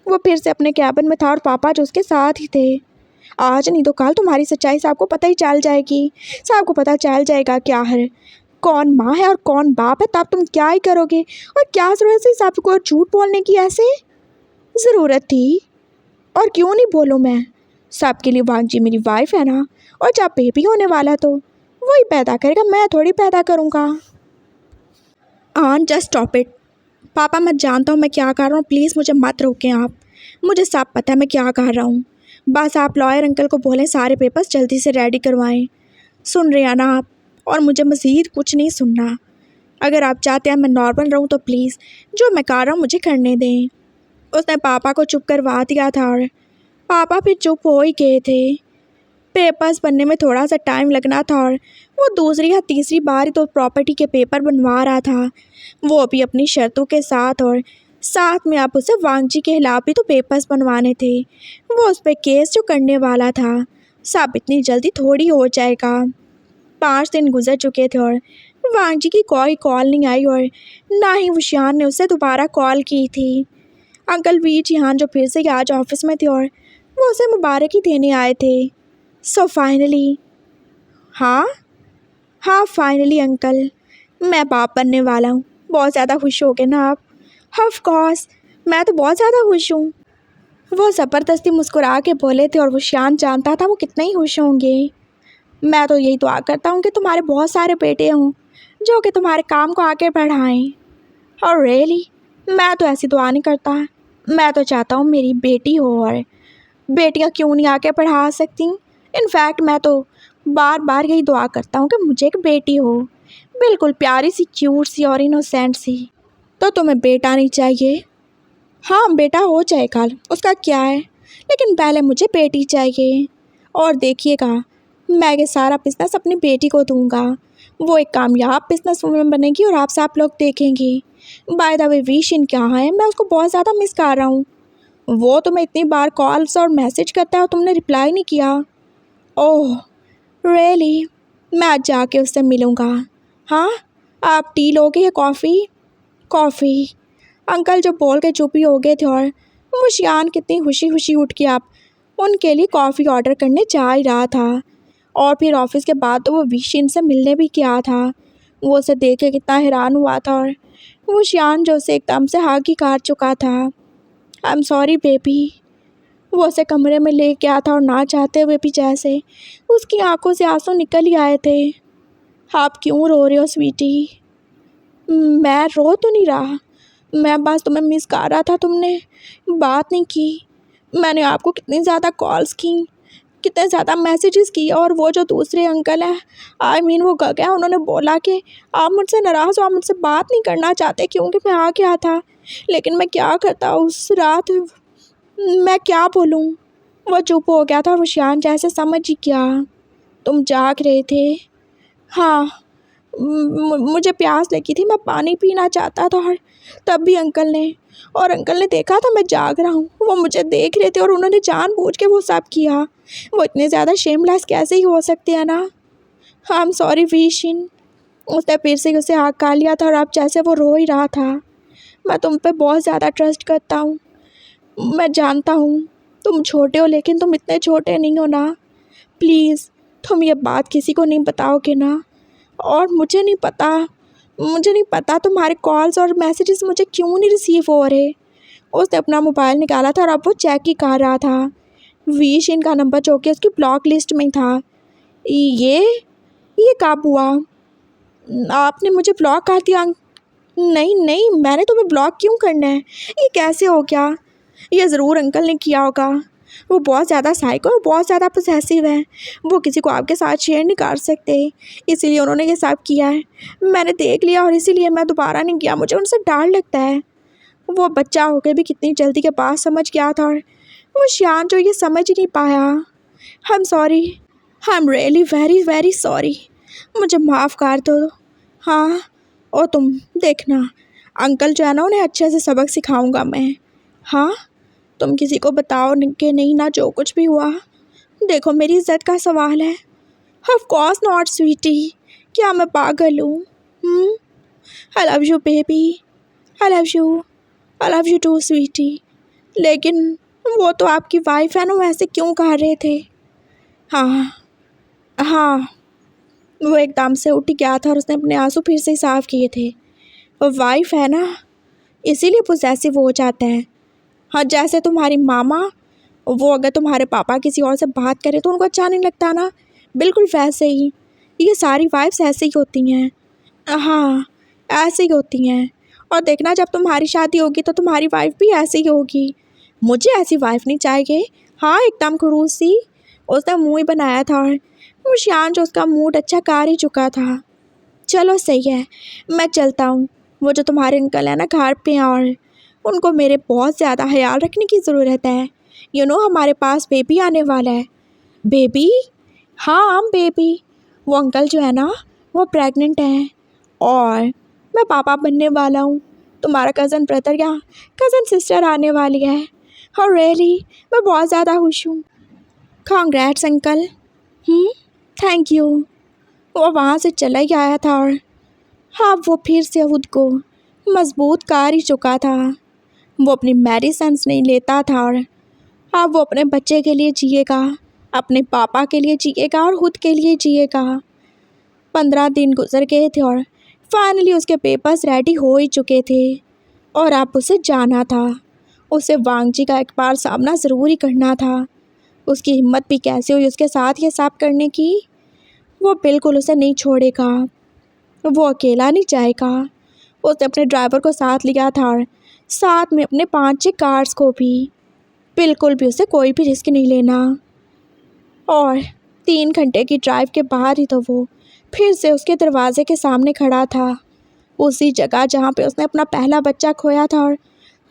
वो फिर से अपने कैबिन में था और पापा जो उसके साथ ही थे। आज नहीं तो कल तुम्हारी सच्चाई साहब को पता ही चल जाएगी। साहब को पता चल जाएगा क्या है, कौन माँ है और कौन बाप है, तब तुम क्या ही करोगे? और क्या ज़रूरत है साहब को झूठ बोलने की? ऐसे ज़रूरत थी, और क्यों नहीं बोलूँ मैं? साहब के लिए वांग जी मेरी वाइफ है ना, और जब बेबी होने वाला तो वही पैदा करेगा, मैं थोड़ी पैदा करूँगा। Just stop it. पापा मैं जानता हूँ मैं क्या कर रहा हूँ, प्लीज़ मुझे मत रोकें आप। मुझे सब पता है मैं क्या कर रहा हूँ। बस आप लॉयर अंकल को बोलें सारे पेपर्स जल्दी से रेडी करवाएं। सुन रहे हैं ना आप? और मुझे मज़ीद कुछ नहीं सुनना। अगर आप चाहते हैं मैं नॉर्मल रहूँ तो प्लीज़ जो मैं कर रहा हूँ मुझे करने दें। उसने पापा को चुप करवा दिया था और पापा फिर चुप हो ही गए थे। पेपर्स बनने में थोड़ा सा टाइम लगना था और वो दूसरी या तीसरी बार ही तो प्रॉपर्टी के पेपर बनवा रहा था, वो भी अपनी शर्तों के साथ। और साथ में आप उसे वांग जी के खिलाफ भी तो पेपर्स बनवाने थे। वो उस पर केस जो करने वाला था, सब इतनी जल्दी थोड़ी हो जाएगा। 5 दिन गुजर चुके थे और वांग जी की कोई कॉल नहीं आई और ना ही वशियान ने उसे दोबारा कॉल की थी। अंकल वी जिहान जो फिर से आज ऑफिस में थे और वो उसे मुबारक ही देने आए थे। सो फाइनली, हाँ हाँ फाइनली अंकल, मैं बाप बनने वाला हूँ। बहुत ज़्यादा खुश हो गए ना आप? ऑफ कोर्स, मैं तो बहुत ज़्यादा खुश हूँ। वो ज़बरदस्ती मुस्कुरा के बोले थे और वो शान जानता था वो कितने ही खुश होंगे। मैं तो यही दुआ करता हूँ कि तुम्हारे बहुत सारे बेटे हों जो कि तुम्हारे काम को आगे बढ़ाएं। और रियली, मैं तो ऐसी दुआ नहीं करता। मैं तो चाहता हूँ मेरी बेटी हो, और बेटियाँ क्यों नहीं आगे बढ़ा सकती? इनफैक्ट मैं तो बार बार यही दुआ करता हूँ कि मुझे एक बेटी हो, बिल्कुल प्यारी सी, क्यूट सी और इनोसेंट सी। तो तुम्हें बेटा नहीं चाहिए? हाँ बेटा हो जाएगा, उसका क्या है, लेकिन पहले मुझे बेटी चाहिए। और देखिएगा, मैं ये सारा बिजनेस अपनी बेटी को दूंगा। वो एक कामयाब बिजनेस वूमेन बनेगी और आप सब लोग देखेंगी। बाय द वे विशिन क्या है, मैं उसको बहुत ज़्यादा मिस कर रहा हूँ। वो तुम्हें इतनी बार कॉल्स और मैसेज करता है और तुमने रिप्लाई नहीं किया। ओह रियली, मैं आज जाके उससे मिलूँगा। हाँ, आप टी लोगे या कॉफ़ी? कॉफ़ी। अंकल जो बोल के चुप ही हो गए थे और मुशियान कितनी खुशी खुशी उठ के आप उनके लिए कॉफ़ी ऑर्डर करने जा ही रहा था। और फिर ऑफिस के बाद तो वो विशिन से मिलने भी गया था। वो उसे देख के कितना हैरान हुआ था और मुशियान जो उसे एकदम से हाँ की काट चुका था। आई एम सॉरी बेबी। वो उसे कमरे में ले गया था और ना चाहते हुए भी जैसे उसकी आंखों से आंसू निकल ही आए थे। आप क्यों रो रहे हो स्वीटी? मैं रो तो नहीं रहा, मैं बस तुम्हें मिस कर रहा था। तुमने बात नहीं की। मैंने आपको कितनी ज़्यादा कॉल्स की, कितने ज़्यादा मैसेजेस किए, और वो जो दूसरे अंकल हैं, वो गया, उन्होंने बोला कि आप मुझसे नाराज़ हो, आप मुझसे बात नहीं करना चाहते क्योंकि मैं आ गया था। लेकिन मैं क्या करता उस रात, मैं क्या बोलूँ। वो चुप हो गया था और वो शान जैसे समझ ही गया। तुम जाग रहे थे? हाँ, मुझे प्यास लगी थी, मैं पानी पीना चाहता था, और तब भी अंकल ने देखा था मैं जाग रहा हूँ। वो मुझे देख रहे थे और उन्होंने जानबूझ के वो सब किया। वो इतने ज़्यादा शेमलेस कैसे ही हो सकते हैं ना। I am sorry Vishin. उसने फिर से उसे हाथ खा लिया था और अब जैसे वो रो ही रहा था। मैं तुम पे बहुत ज़्यादा ट्रस्ट करता हूँ। मैं जानता हूँ तुम छोटे हो, लेकिन तुम इतने छोटे नहीं हो ना। प्लीज़ तुम ये बात किसी को नहीं बताओगे ना। और मुझे नहीं पता तुम्हारे कॉल्स और मैसेजेस मुझे क्यों नहीं रिसीव हो रहे। उसने अपना मोबाइल निकाला था और अब वो चेक ही कर रहा था। वीशिन का नंबर जो कि उसकी ब्लॉक लिस्ट में था। ये कब हुआ? आपने मुझे ब्लॉक कर दिया? नहीं नहीं, मैंने तुम्हें ब्लॉक क्यों करना है? ये कैसे हो गया? ये ज़रूर अंकल ने किया होगा। वो बहुत ज़्यादा साइको और बहुत ज़्यादा पोसेसिव है। वो किसी को आपके साथ शेयर नहीं कर सकते, इसीलिए उन्होंने ये सब किया है। मैंने देख लिया और इसीलिए मैं दोबारा नहीं किया। मुझे उनसे डर लगता है। वो बच्चा होकर भी कितनी जल्दी के पास समझ गया था, और वो शान जो ये समझ ही नहीं पाया। आई am sorry, I am really very very sorry. मुझे माफ़ कर दो। हाँ, और तुम देखना, अंकल जो है ना, उन्हें अच्छे से सबक सिखाऊंगा मैं। हाँ, तुम किसी को बताओ कि नहीं ना जो कुछ भी हुआ। देखो, मेरी इज्जत का सवाल है। Of course not sweetie. क्या मैं पागल हूँ? I love you baby, I love you, I love you too sweetie. लेकिन वो तो आपकी वाइफ है ना, वैसे क्यों कह रहे थे? हाँ हाँ। वो एकदम से उठ गया था और उसने अपने आंसू फिर से साफ किए थे। वो वाइफ है ना, इसीलिए पोसेसिव हो जाता है। हाँ, जैसे तुम्हारी मामा, वो अगर तुम्हारे पापा किसी और से बात करे तो उनको अच्छा नहीं लगता ना, बिल्कुल वैसे ही ये सारी वाइफ्स ऐसे ही होती हैं। हाँ, ऐसे ही होती हैं। और देखना, जब तुम्हारी शादी होगी तो तुम्हारी वाइफ भी ऐसी ही होगी। मुझे ऐसी वाइफ नहीं चाहिए। हाँ, एकदम खड़ूस सी। उसने मुँह ही बनाया था और वो शान जो उसका मूड अच्छा कर ही चुका था। चलो सही है, मैं चलता हूँ। वो जो तुम्हारे अंकल है ना, घर पे हैं और उनको मेरे बहुत ज़्यादा ख्याल रखने की ज़रूरत है। हमारे पास बेबी आने वाला है। बेबी? हाँ बेबी। वो अंकल जो है ना, वो प्रेग्नेंट हैं और मैं पापा बनने वाला हूँ। तुम्हारा कज़न ब्रदर या कज़न सिस्टर आने वाली है। और रियली मैं बहुत ज़्यादा खुश हूँ। Congrats uncle. Thank you. वो वहाँ से चला ही आया था और हाँ, वो फिर से खुद को मजबूत कर ही चुका था। वो अपनी मेडिसिन्स नहीं लेता था और अब वो अपने बच्चे के लिए जिएगा, अपने पापा के लिए जिएगा और खुद के लिए जिएगा। 15 दिन गुजर गए थे और फाइनली उसके पेपर्स रेडी हो ही चुके थे और अब उसे जाना था। उसे वांगजी का एक बार सामना ज़रूर ही करना था। उसकी हिम्मत भी कैसे हुई उसके साथ ये सब करने की। वो बिल्कुल उसे नहीं छोड़ेगा, वो अकेला नहीं जाएगा। उसने अपने ड्राइवर को साथ लिया था और साथ में अपने 5-6 कार्स को भी। बिल्कुल भी उसे कोई भी रिस्क नहीं लेना। और 3 घंटे की ड्राइव के बाद ही तो वो फिर से उसके दरवाजे के सामने खड़ा था, उसी जगह जहाँ पे उसने अपना पहला बच्चा खोया था और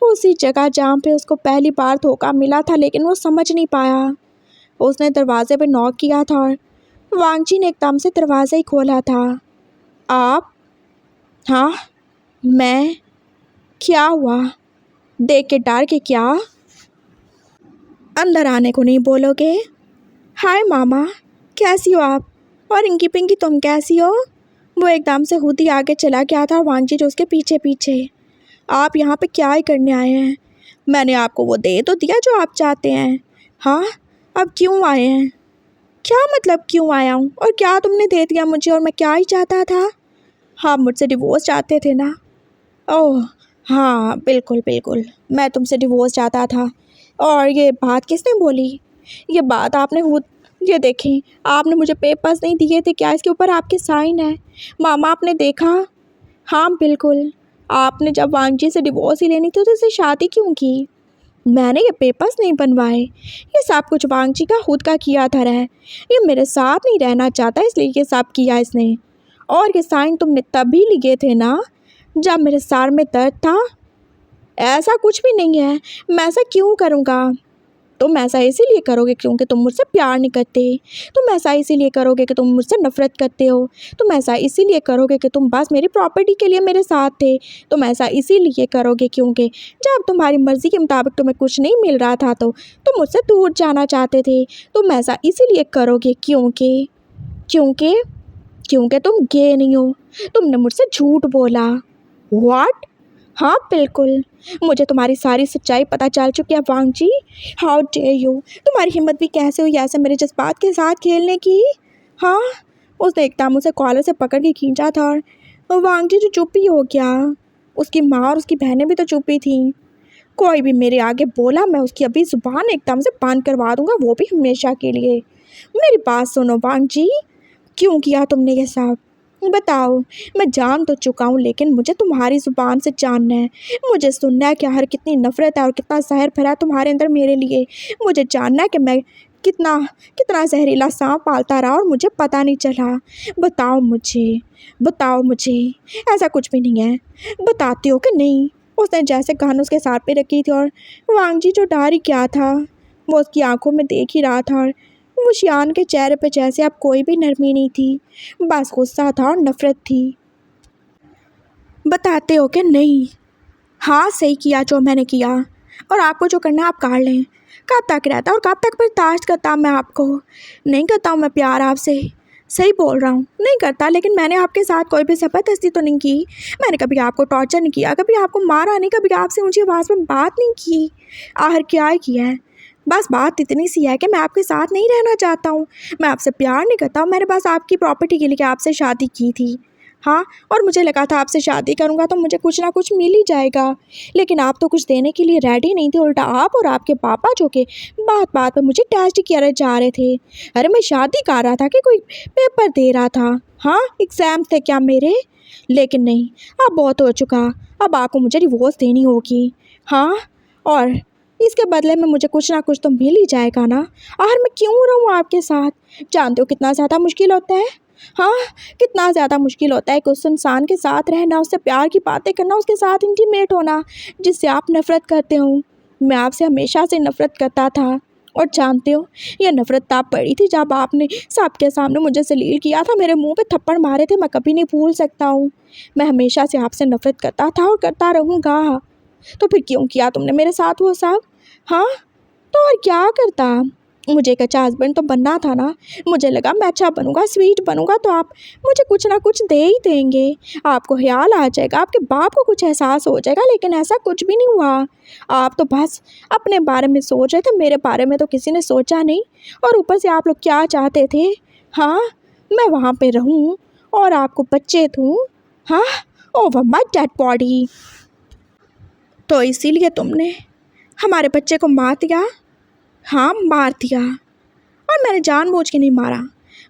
उसी जगह जहाँ पे उसको पहली बार धोखा मिला था, लेकिन वो समझ नहीं पाया। उसने दरवाजे पे नॉक किया था और वांगजी ने एकदम से दरवाज़ा ही खोला था। आप? हाँ, मैं? क्या हुआ? देख के डर के क्या? अंदर आने को नहीं बोलोगे? हाय मामा, कैसी हो आप? और इंकी पिंकी, तुम कैसी हो? वो एकदम से खुद ही आगे चला गया था और वांगजी जो उसके पीछे पीछे। आप यहाँ पे क्या ही करने आए हैं? मैंने आपको वो दे तो दिया जो आप चाहते हैं। हाँ, अब क्यों आए हैं? क्या मतलब क्यों आया हूँ? और क्या तुमने दे दिया मुझे, और मैं क्या ही चाहता था? हाँ, मुझसे डिवोर्स चाहते थे ना? ओह हाँ, बिल्कुल बिल्कुल, मैं तुमसे डिवोर्स चाहता था। और ये बात किसने बोली? ये बात आपने खुद, ये देखें, आपने मुझे पेपर्स नहीं दिए थे क्या? इसके ऊपर आपके साइन है। मामा आपने देखा? हाँ बिल्कुल। आपने जब वांगजी से डिवोर्स ही लेनी थी तो उससे शादी क्यों की? मैंने ये पेपर्स नहीं बनवाए, ये सब कुछ वांगजी का खुद का किया था। ये मेरे साथ नहीं रहना चाहता इसलिए ये सब किया इसने। और ये साइन तुमने तभी लिए थे ना जब मेरे सर में दर्द था। ऐसा कुछ भी नहीं है, मैं ऐसा क्यों करूँगा? तुम ऐसा इसीलिए करोगे क्योंकि तुम मुझसे प्यार नहीं करते। तुम ऐसा इसीलिए करोगे कि तुम मुझसे नफ़रत करते हो। तुम ऐसा इसीलिए करोगे कि तुम बस मेरी प्रॉपर्टी के लिए मेरे साथ थे। तुम ऐसा इसीलिए करोगे क्योंकि जब तुम्हारी मर्ज़ी के मुताबिक तुम्हें कुछ नहीं मिल रहा था तो तुम मुझसे दूर जाना चाहते थे। तुम ऐसा इसीलिए करोगे क्योंकि क्योंकि क्योंकि तुम गे नहीं हो। तुमने मुझसे झूठ बोला। व्हाट? हाँ बिल्कुल, मुझे तुम्हारी सारी सच्चाई पता चल चुकी है वांगजी। हाउ डेयर यू, तुम्हारी हिम्मत भी कैसे हुई ऐसे मेरे जज्बात के साथ खेलने की? हाँ, उसने एकदम उसे कॉलर से पकड़ के खींचा था और वांगजी जो चुप ही हो गया। उसकी माँ और उसकी बहनें भी तो चुप ही थीं। कोई भी मेरे आगे बोला मैं उसकी अभी ज़ुबान एकदम से बंद करवा दूंगा, वो भी हमेशा के लिए। मेरी बात सुनो वांगजी, क्यों किया तुमने ये सब? बताओ। मैं जान तो चुका हूँ लेकिन मुझे तुम्हारी ज़ुबान से जानना है। मुझे सुनना है कि हर कितनी नफ़रत है और कितना जहर भरा है तुम्हारे अंदर मेरे लिए। मुझे जानना है कि मैं कितना कितना जहरीला सांप पालता रहा और मुझे पता नहीं चला। बताओ मुझे, बताओ मुझे। ऐसा कुछ भी नहीं है। बताती हो कि नहीं? उसने जैसे गन उसके साथ पे रखी थी और वांगजी जो डर ही क्या था वो उसकी आंखों में देख ही रहा था। और वो शियान के चेहरे पे जैसे अब कोई भी नरमी नहीं थी, बस गुस्सा था और नफ़रत थी। बताते हो कि नहीं? हाँ सही किया जो मैंने किया, और आपको जो करना है आप कर लें। कब तक रहता और कब तक बर्दाश्त करता मैं आपको? नहीं करता हूँ मैं प्यार आपसे, सही बोल रहा हूँ, नहीं करता। लेकिन मैंने आपके साथ कोई भी ज़बरदस्ती तो नहीं की। मैंने कभी आपको टॉर्चर नहीं किया, कभी आपको मारा नहीं, कभी आपसे ऊँची आवाज़ में बात नहीं की। आखिर क्या ही किया है? बस बात इतनी सी है कि मैं आपके साथ नहीं रहना चाहता हूँ। मैं आपसे प्यार नहीं करता हूँ। मैंने बस आपकी प्रॉपर्टी के लिए आपसे शादी की थी। हाँ, और मुझे लगा था आपसे शादी करूँगा तो मुझे कुछ ना कुछ मिल ही जाएगा। लेकिन आप तो कुछ देने के लिए रेडी नहीं थे। उल्टा आप और आपके पापा जो कि बात बात पर मुझे टेस्ट किया जा रहे थे। अरे मैं शादी कर रहा था कि कोई पेपर दे रहा था? हाँ, एग्ज़ाम थे क्या मेरे? लेकिन नहीं, अब बहुत हो चुका। अब आपको मुझे डिवोर्स देनी होगी। हाँ, और इसके बदले में मुझे कुछ ना कुछ तो मिल ही जाएगा ना। आखिर मैं क्यों रहूँ आपके साथ? जानते हो कितना ज़्यादा मुश्किल होता है? हाँ, कितना ज़्यादा मुश्किल होता है कि उस इंसान के साथ रहना, उससे प्यार की बातें करना, उसके साथ इंटीमेट होना जिससे आप नफ़रत करते हो। मैं आपसे हमेशा से नफ़रत करता था। और जानते हो, यह नफ़रत तब पड़ी थी जब आपने सबके सामने मुझे जलील किया था, मेरे मुंह पे थप्पड़ मारे थे। मैं कभी नहीं भूल सकता हूँ। मैं हमेशा से आपसे नफ़रत करता था और करता रहूँगा। तो फिर क्यों किया तुमने मेरे साथ वो सब? हाँ, तो और क्या करता? मुझे एक अच्छा हस्बैंड तो बनना था ना। मुझे लगा मैं अच्छा बनूंगा, स्वीट बनूंगा तो आप मुझे कुछ ना कुछ दे ही देंगे। आपको ख्याल आ जाएगा, आपके बाप को कुछ एहसास हो जाएगा। लेकिन ऐसा कुछ भी नहीं हुआ। आप तो बस अपने बारे में सोच रहे थे, मेरे बारे में तो किसी ने सोचा नहीं। और ऊपर से आप लोग क्या चाहते थे? हाँ, मैं वहाँ पे रहूँ और आपको बच्चे दूँ? हाँ, ओवर माय डेड बॉडी। तो इसीलिए तुमने हमारे बच्चे को मार दिया? हाँ, मार दिया। और मैंने जानबूझ के नहीं मारा।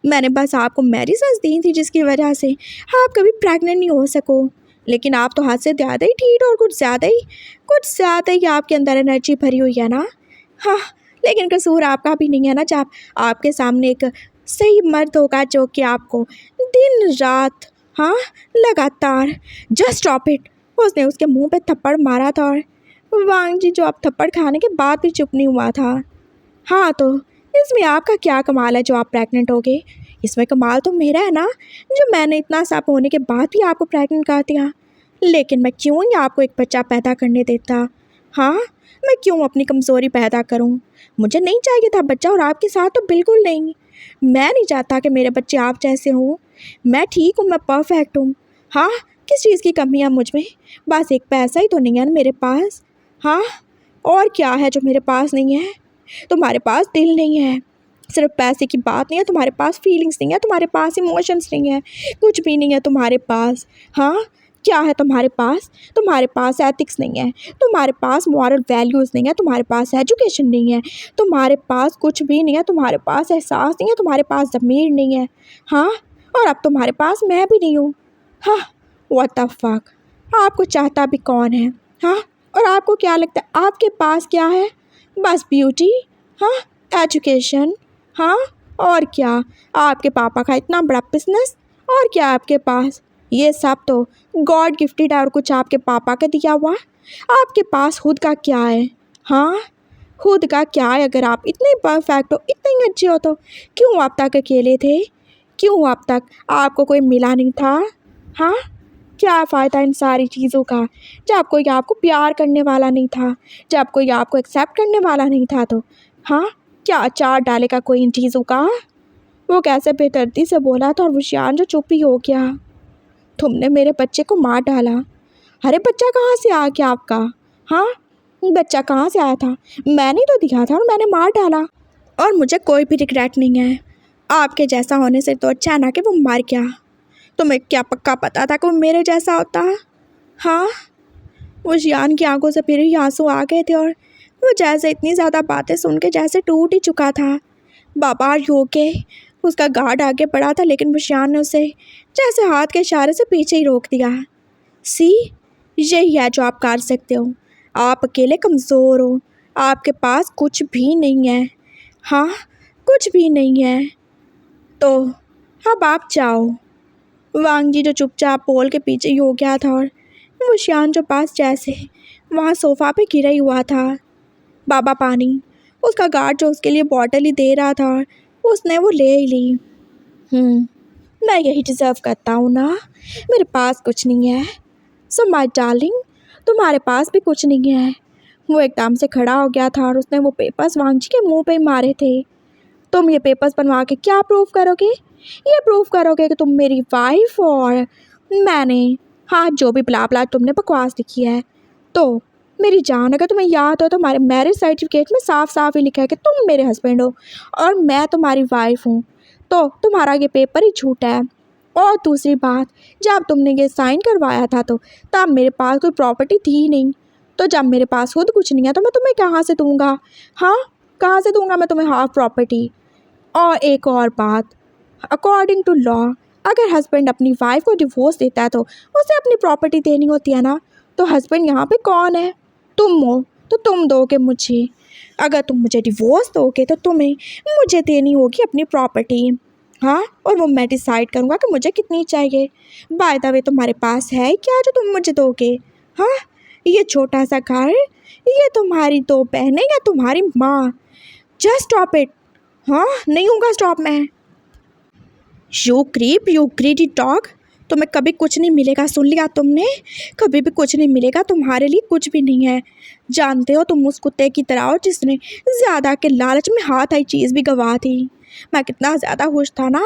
मैंने बस आपको मेडिसिन दी थी जिसकी वजह से आप कभी प्रेग्नेंट नहीं हो सको। लेकिन आप तो हद से ज़्यादा ही ठीक और कुछ ज़्यादा ही आपके अंदर एनर्जी भरी हुई है ना। हाँ, लेकिन कसूर आपका भी नहीं है ना जब आपके सामने एक सही मर्द होगा जो कि आपको दिन रात, हाँ, लगातार, जस्ट स्टॉप इट। उसने उसके मुंह पे थप्पड़ मारा था और वांगजी जो अब थप्पड़ खाने के बाद भी चुप नहीं हुआ था। हाँ, तो इसमें आपका क्या कमाल है जो आप प्रेग्नेंट हो गए? इसमें कमाल तो मेरा है ना, जो मैंने इतना सब होने के बाद भी आपको प्रेग्नेंट कर दिया। लेकिन मैं क्यों ही आपको एक बच्चा पैदा करने देता? हाँ, मैं क्यों अपनी कमज़ोरी पैदा करूं? मुझे नहीं चाहिए था बच्चा, और आपके साथ तो बिल्कुल नहीं। मैं नहीं चाहता कि मेरे बच्चे आप जैसे हों। मैं ठीक हूँ, मैं परफेक्ट हूँ। हाँ, किस चीज़ की कमी है मुझ में? बस एक पैसा ही तो नहीं है ना मेरे पास। हाँ, और क्या है जो मेरे पास नहीं है? तुम्हारे पास दिल नहीं है। सिर्फ पैसे की बात नहीं है, तुम्हारे पास फीलिंग्स नहीं है, तुम्हारे पास इमोशंस नहीं है, कुछ भी नहीं है तुम्हारे पास। हाँ, क्या है तुम्हारे पास? तुम्हारे पास एथिक्स नहीं है, तुम्हारे पास मॉरल वैल्यूज़ नहीं है, तुम्हारे पास एजुकेशन नहीं है, तुम्हारे पास कुछ भी नहीं है, तुम्हारे पास एहसास नहीं है, तुम्हारे पास ज़मीर नहीं है। हाँ, और अब तुम्हारे पास मैं भी नहीं हूँ। हाँ, व्हाट द फक। आपको चाहता भी कौन है? हाँ, और आपको क्या लगता है आपके पास क्या है? बस ब्यूटी, हाँ, एजुकेशन, हाँ, और क्या? आपके पापा का इतना बड़ा बिजनेस, और क्या आपके पास? ये सब तो गॉड गिफ्टेड है और कुछ आपके पापा का दिया हुआ। आपके पास खुद का क्या है? हाँ, खुद का क्या है? अगर आप इतने परफेक्ट हो, इतने अच्छे हो, तो क्यों आप तक अकेले थे? क्यों अब तक आपको कोई मिला नहीं था? हाँ, क्या फ़ायदा इन सारी चीज़ों का जब कोई आपको प्यार करने वाला नहीं था, जब कोई आपको एक्सेप्ट करने वाला नहीं था? तो हाँ, क्या अचार डालेगा कोई इन चीज़ों का? वो कैसे बेदर्दी से बोला था और विशान जो चुप ही हो गया। तुमने मेरे बच्चे को मार डाला। अरे बच्चा कहाँ से आ गया आपका? हाँ, बच्चा कहाँ से आया था? मैंने तो दिया था और मैंने मार डाला, और मुझे कोई भी रिग्रेट नहीं है। आपके जैसा होने से तो अच्छा ना कि वो मर गया। तुम्हें क्या पक्का पता था कि वो मेरे जैसा होता? हाँ, वो जियान की आंखों से फिर ही आंसू आ गए थे और वो जैसे इतनी ज़्यादा बातें सुन के जैसे टूट ही चुका था। बाबा रो के उसका गार्ड आगे बढ़ा था, लेकिन मुशियान ने उसे जैसे हाथ के इशारे से पीछे ही रोक दिया। सी, यही है जो आप कर सकते हो। आप अकेले कमज़ोर हो, आपके पास कुछ भी नहीं है। हाँ, कुछ भी नहीं है। तो अब आप जाओ। वांग जी जो चुपचाप पोल के पीछे ही हो गया था और मुशियान जो पास जैसे वहाँ सोफ़ा पे गिरा ही हुआ था। बाबा पानी, उसका गार्ड जो उसके लिए बॉटल ही दे रहा था, उसने वो ले ही ली। मैं यही डिज़र्व करता हूँ ना? मेरे पास कुछ नहीं है। सो माय डार्लिंग, तुम्हारे पास भी कुछ नहीं है। वो एकदम से खड़ा हो गया था और उसने वो पेपर्स वांग जी के मुंह पे मारे थे। तुम ये पेपर्स बनवा के क्या प्रूव करोगे? ये प्रूव करोगे कि तुम मेरी वाइफ और मैंने, हाँ, जो भी ब्ला ब्ला तुमने बकवास लिखी है। तो मेरी जान, अगर तुम्हें याद हो तो हमारे मैरिज सर्टिफिकेट में साफ साफ ही लिखा है कि तुम मेरे हस्बैंड हो और मैं तुम्हारी वाइफ हूँ। तो तुम्हारा ये पेपर ही झूठा है। और दूसरी बात, जब तुमने ये साइन करवाया था तो तब मेरे पास कोई प्रॉपर्टी थी ही नहीं। तो जब मेरे पास खुद कुछ नहीं है तो मैं तुम्हें कहाँ से दूँगा? हाँ, कहाँ से दूँगा मैं तुम्हें हाफ प्रॉपर्टी? और एक और बात, अकॉर्डिंग टू लॉ, अगर हस्बैंड अपनी वाइफ को डिवोर्स देता है तो उसे अपनी प्रॉपर्टी देनी होती है ना। तो हस्बैंड यहाँ पे कौन है? तुम हो, तो तुम दोगे मुझे। अगर तुम मुझे डिवोर्स दोगे तो तुम्हें मुझे देनी होगी अपनी प्रॉपर्टी। हाँ, और वो मैं डिसाइड करूँगा कि मुझे कितनी चाहिए। बाय द वे, तुम्हारे पास है क्या जो तुम मुझे दोगे? हाँ, ये छोटा सा घर, ये तुम्हारी 2 बहनें या तुम्हारी माँ? Just stop it. हाँ, नहीं होगा स्टॉप मैं। You creep, you greedy dog, तुम्हें कभी कुछ नहीं मिलेगा, सुन लिया तुमने? कभी भी कुछ नहीं मिलेगा, तुम्हारे लिए कुछ भी नहीं है। जानते हो तुम उस कुत्ते की तरह हो जिसने ज़्यादा के लालच में हाथ आई चीज़ भी गंवा दी। मैं कितना ज़्यादा खुश था ना,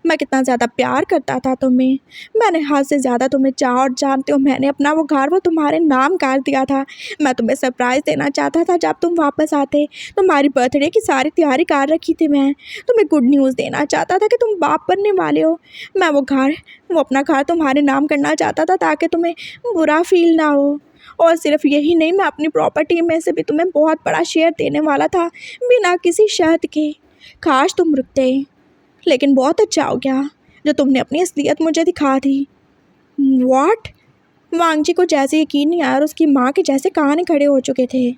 मैं कितना ज़्यादा प्यार करता था तुम्हें। मैंने हद से ज़्यादा तुम्हें चाहा और जानते हो मैंने अपना वो घर वो तुम्हारे नाम कर दिया था। मैं तुम्हें सरप्राइज़ देना चाहता था जब तुम वापस आते। तुम्हारी बर्थडे की सारी तैयारी कर रखी थी मैं। तुम्हें गुड न्यूज़ देना चाहता था कि तुम बाप बनने वाले हो। मैं वो अपना घर तुम्हारे नाम करना चाहता था ताकि तुम्हें बुरा फील ना हो। और सिर्फ यही नहीं, मैं अपनी प्रॉपर्टी में से भी तुम्हें बहुत बड़ा शेयर देने वाला था बिना किसी शर्त के। काश तुम रुकते, लेकिन बहुत अच्छा हो गया जो तुमने अपनी असलियत मुझे दिखा दी। व्हाट? वांग जी को जैसे यकीन नहीं आया और उसकी माँ के जैसे कान खड़े हो चुके थे।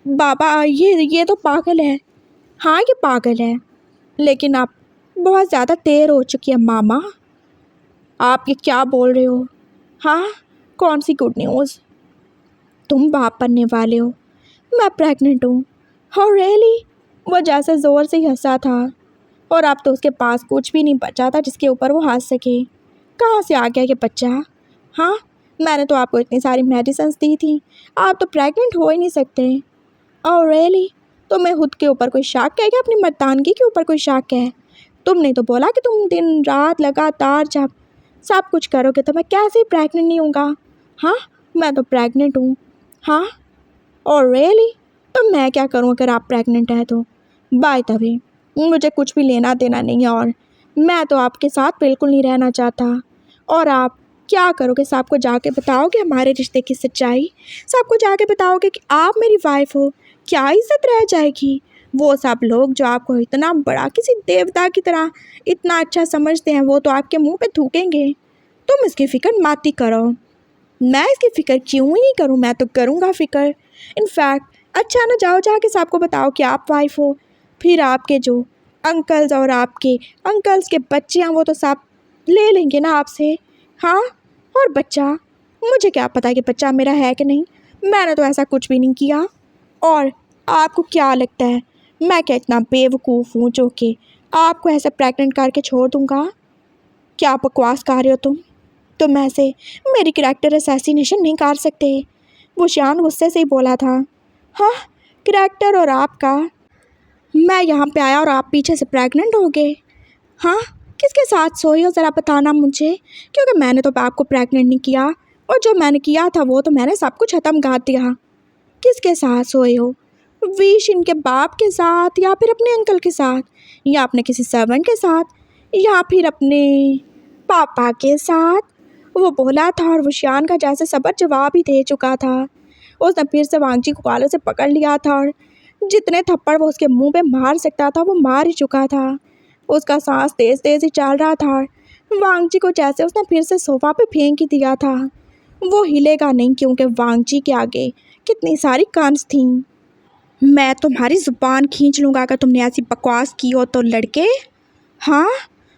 बाबा, ये तो पागल है। हाँ, ये पागल है, लेकिन अब बहुत ज़्यादा देर हो चुकी है मामा। आप ये क्या बोल रहे हो? हाँ, कौन सी गुड न्यूज़? तुम बाप बनने वाले हो। मैं प्रेग्नेंट हूँ। हो रियली? वो जैसे ज़ोर से ही हंसा था और अब तो उसके पास कुछ भी नहीं बचा था जिसके ऊपर वो हंस सके। कहाँ से आ गया ये बच्चा? हाँ, मैंने तो आपको इतनी सारी मेडिसिन्स दी थी, आप तो प्रेग्नेंट हो ही नहीं सकते। Oh really? तुम्हें खुद के ऊपर कोई शक है क्या? अपनी मर्दानगी के ऊपर कोई शक है? तुमने तो बोला कि तुम दिन रात लगातार जब सब कुछ करोगे तो मैं कैसे प्रेग्नेंट नहीं होऊंगा? हाँ, मैं तो प्रेग्नेंट हूँ। हाँ, और रियली? तो मैं क्या करूँ अगर आप प्रेग्नेंट हैं तो? बाय द वे, मुझे कुछ भी लेना देना नहीं है और मैं तो आपके साथ बिल्कुल नहीं रहना चाहता। और आप क्या करोगे? सबको जाके बताओगे हमारे रिश्ते की सच्चाई? सबको जाके बताओगे कि आप मेरी वाइफ हो? क्या इज्जत रह जाएगी? वो सब लोग जो आपको इतना बड़ा किसी देवता की तरह इतना अच्छा समझते हैं, वो तो आपके मुंह पे थूकेंगे। तुम इसकी फ़िक्र मत ही करो। मैं इसकी फ़िक्र क्यों ही नहीं करूँ? मैं तो करूँगा फ़िक्र। इनफैक्ट अच्छा ना, जाओ जाके सबको बताओ कि आप वाइफ हो। फिर आपके जो अंकल्स और आपके अंकल्स के बच्चे हैं वो तो सब ले लेंगे ना आपसे। हाँ, और बच्चा, मुझे क्या पता कि बच्चा मेरा है कि नहीं। मैंने तो ऐसा कुछ भी नहीं किया। और आपको क्या लगता है मैं क्या इतना बेवकूफ़ हूँ जो कि आपको ऐसे प्रेग्नेंट करके छोड़ दूँगा? क्या बकवास कर रहे हो तुम ऐसे मेरी करैक्टर असैसिनेशन नहीं कर सकते। वो शान गुस्से से ही बोला था। हाँ, करैक्टर और आपका। मैं यहाँ पे आया और आप पीछे से प्रेग्नेंट हो गए। हाँ, किसके साथ सोई हो ज़रा बताना मुझे, क्योंकि मैंने तो आपको प्रेग्नेंट नहीं किया, और जो मैंने किया था वो तो मैंने सब कुछ ख़त्म कर दिया। किसके साथ सोए हो? विश इनके बाप के साथ, या फिर अपने अंकल के साथ, या अपने किसी सर्वेंट के साथ, या फिर अपने पापा के साथ? वो बोला था और वो शान का जैसे सबर जवाब ही दे चुका था। उसने फिर से वांगची को कॉलर से पकड़ लिया था और जितने थप्पड़ वो उसके मुंह पे मार सकता था वो मार ही चुका था। उसका सांस तेज तेज ही चल रहा था और वांगची को जैसे उसने फिर से सोफा पे फेंक ही दिया था। वो हिलेगा नहीं, क्योंकि वांगची के आगे कितनी सारी कांस थीं। मैं तुम्हारी ज़ुबान खींच लूँगा अगर तुमने ऐसी बकवास की हो तो लड़के। हाँ,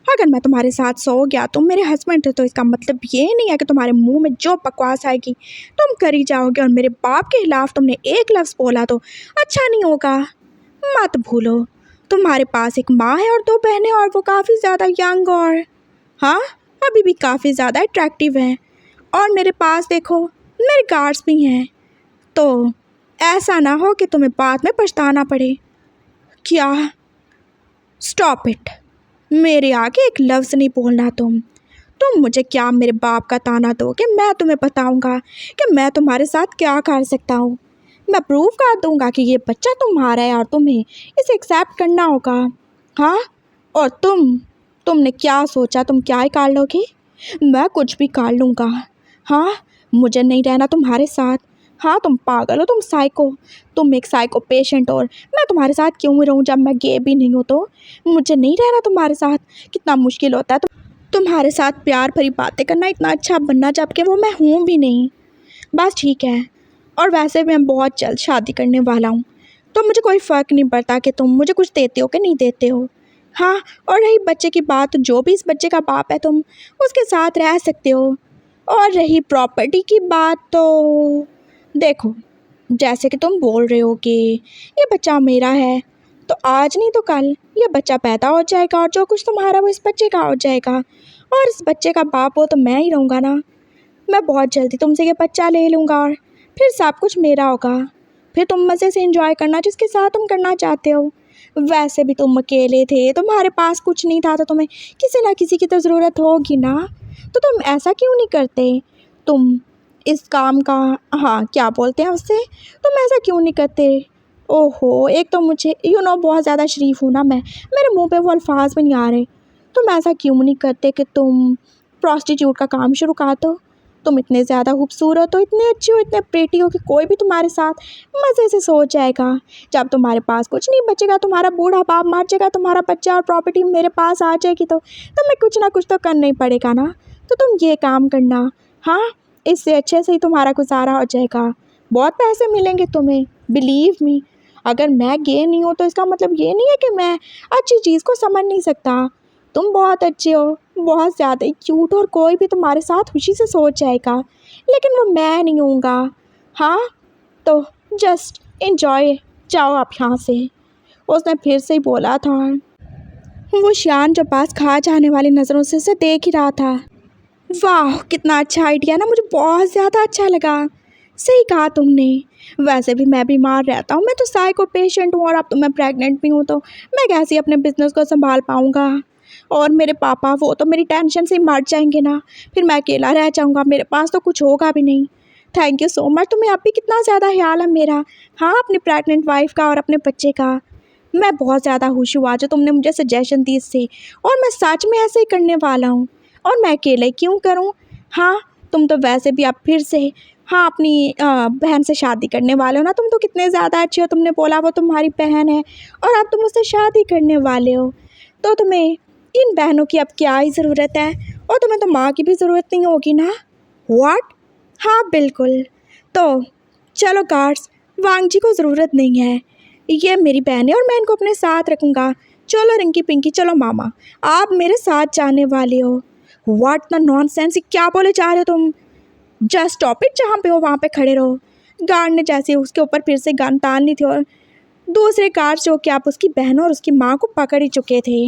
अगर मैं तुम्हारे साथ सो गया, तुम मेरे हस्बैंड थे, तो इसका मतलब ये नहीं है कि तुम्हारे मुंह में जो बकवास आएगी तुम करी जाओगे। और मेरे बाप के खिलाफ तुमने एक लफ्ज़ बोला तो अच्छा नहीं होगा। मत भूलो तुम्हारे पास एक माँ है और दो बहनें, और वो काफ़ी ज़्यादा यंग और हाँ अभी भी काफ़ी ज़्यादा अट्रैक्टिव हैं। और मेरे पास देखो मेरे गार्ड्स भी हैं, तो ऐसा ना हो कि तुम्हें बाद में पछताना पड़े। क्या? Stop it. मेरे आगे एक लफ्ज़ नहीं बोलना तुम मुझे क्या मेरे बाप का ताना दोगे? मैं तुम्हें बताऊंगा कि मैं तुम्हारे साथ क्या कर सकता हूँ। मैं प्रूव कर दूंगा कि ये बच्चा तुम्हारा है और तुम्हें इसे एक्सेप्ट करना होगा। हाँ, और तुमने क्या सोचा तुम क्या ही कर लोगे? मैं कुछ भी कर लूँगा। हाँ, मुझे नहीं रहना तुम्हारे साथ। हाँ, तुम पागल हो, तुम साइको, तुम एक साइको पेशेंट। और मैं तुम्हारे साथ क्यों रहूँ जब मैं गे भी नहीं हूँ? तो मुझे नहीं रहना तुम्हारे साथ। कितना मुश्किल होता है तुम्हारे साथ प्यार भरी बातें करना, इतना अच्छा बनना, जबकि वो मैं हूँ भी नहीं। बस ठीक है, और वैसे भी मैं बहुत जल्द शादी करने वाला हूँ, तो मुझे कोई फ़र्क नहीं पड़ता कि तुम मुझे कुछ देते हो कि नहीं देते हो। हाँ, और रही बच्चे की बात, जो भी इस बच्चे का बाप है तुम उसके साथ रह सकते हो। और रही प्रॉपर्टी की बात, तो देखो, जैसे कि तुम बोल रहे हो कि ये बच्चा मेरा है, तो आज नहीं तो कल ये बच्चा पैदा हो जाएगा और जो कुछ तुम्हारा वो इस बच्चे का हो जाएगा। और इस बच्चे का बाप हो तो मैं ही रहूँगा ना। मैं बहुत जल्दी तुमसे ये बच्चा ले लूँगा और फिर सब कुछ मेरा होगा। फिर तुम मज़े से एंजॉय करना जिसके साथ तुम करना चाहते हो। वैसे भी तुम अकेले थे, तुम्हारे पास कुछ नहीं था, तो तुम्हें किसी ना किसी की तो ज़रूरत होगी ना। तो तुम ऐसा क्यों नहीं करते? तुम इस काम का, हाँ क्या बोलते हैं उससे, तुम ऐसा क्यों नहीं करते? ओहो, एक तो मुझे बहुत ज़्यादा शरीफ हूँ ना मैं, मेरे मुंह पे वो अल्फाज भी नहीं आ रहे। तुम ऐसा क्यों नहीं करते कि तुम प्रॉस्टिट्यूट का काम शुरू कर दो? तुम इतने ज़्यादा खूबसूरत हो, इतने अच्छी हो, इतने प्रेटी हो कि कोई भी तुम्हारे साथ मज़े से सो जाएगा। जब तुम्हारे पास कुछ नहीं बचेगा, तुम्हारा बूढ़ा बाप मर जाएगा, तुम्हारा बच्चा और प्रॉपर्टी मेरे पास आ जाएगी, तो तुम्हें कुछ ना कुछ तो करना ही पड़ेगा ना। तो तुम ये काम करना। हाँ, इससे अच्छे से ही तुम्हारा गुजारा हो जाएगा, बहुत पैसे मिलेंगे तुम्हें, बिलीव मी। अगर मैं गे नहीं हूँ तो इसका मतलब ये नहीं है कि मैं अच्छी चीज़ को समझ नहीं सकता। तुम बहुत अच्छे हो, बहुत ज़्यादा ही क्यूट, और कोई भी तुम्हारे साथ खुशी से सोच जाएगा, लेकिन वो मैं नहीं हूँगा। हाँ, तो जस्ट एंजॉय, जाओ आप यहाँ से। उसने फिर से ही बोला था। वो शान जो पास खा जाने वाली नज़रों से उसे देख ही रहा था। वाह, कितना अच्छा आइडिया ना, मुझे बहुत ज़्यादा अच्छा लगा। सही कहा तुमने। वैसे भी मैं बीमार रहता हूँ, मैं तो साइको पेशेंट हूँ, और अब तो मैं प्रेग्नेंट भी हूँ, तो मैं कैसे अपने बिजनेस को संभाल पाऊँगा? और मेरे पापा वो तो मेरी टेंशन से ही मर जाएंगे ना, फिर मैं अकेला रह जाऊँगा, मेरे पास तो कुछ होगा भी नहीं। थैंक यू सो मच, तुम्हें अब भी कितना ज़्यादा ख्याल है मेरा। हाँ, अपनी प्रेग्नेंट वाइफ का और अपने बच्चे का। मैं बहुत ज़्यादा खुश हुआ जो तुमने मुझे सजेशन दी इससे, और मैं सच में ऐसे ही करने वाला हूँ। और मैं अकेले क्यों करूँ? हाँ, तुम तो वैसे भी अब फिर से हाँ अपनी बहन से शादी करने वाले हो ना। तुम तो कितने ज़्यादा अच्छे हो, तुमने बोला वो तुम्हारी बहन है और अब तुम उससे शादी करने वाले हो। तो तुम्हें इन बहनों की अब क्या ही ज़रूरत है, और तुम्हें तो माँ की भी ज़रूरत नहीं होगी ना। व्हाट? हाँ बिल्कुल। तो चलो गार्ड्स, वांग जी को ज़रूरत नहीं है, ये मेरी बहन है और मैं इनको अपने साथ रखूँगा। चलो रिंकी पिंकी, चलो मामा, आप मेरे साथ जाने वाले हो। व्हाट द नॉनसेंस, क्या बोले जा रहे हो तुम? जस्ट स्टॉप इट, जहाँ पे हो वहाँ पे खड़े रहो। गार्ड ने जैसे उसके ऊपर फिर से गन तान ली थी और दूसरे गार्ड जो कि आप उसकी बहन और उसकी माँ को पकड़ ही चुके थे।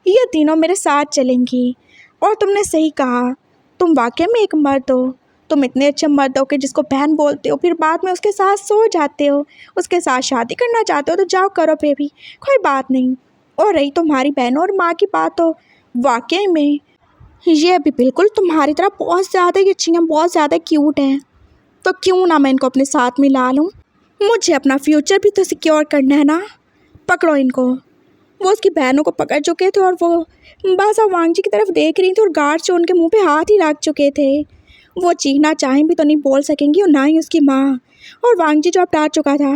ये तीनों मेरे साथ चलेंगी। और तुमने सही कहा, तुम वाकई में एक मर्द हो। तुम इतने अच्छे मर्द हो कि जिसको बहन बोलते हो, फिर बाद में उसके साथ सो जाते हो, उसके साथ शादी करना चाहते हो तो जाओ करो बेबी, कोई बात नहीं। और रही तुम्हारी बहन और माँ की बात, तो वाकई में ये भी बिल्कुल तुम्हारी तरह बहुत ज़्यादा ही अच्छी हैं, बहुत ज़्यादा क्यूट हैं। तो क्यों ना मैं इनको अपने साथ मिला लूँ। मुझे अपना फ्यूचर भी तो सिक्योर करना है ना। पकड़ो इनको। वो उसकी बहनों को पकड़ चुके थे और वो बासा वांग जी की तरफ देख रही थी और गार्ड जो उनके मुंह पे हाथ ही रख चुके थे। वो चीखना चाहें भी तो नहीं बोल सकेंगी और ना ही उसकी माँ। और वांग जी जो अब डांट चुका था,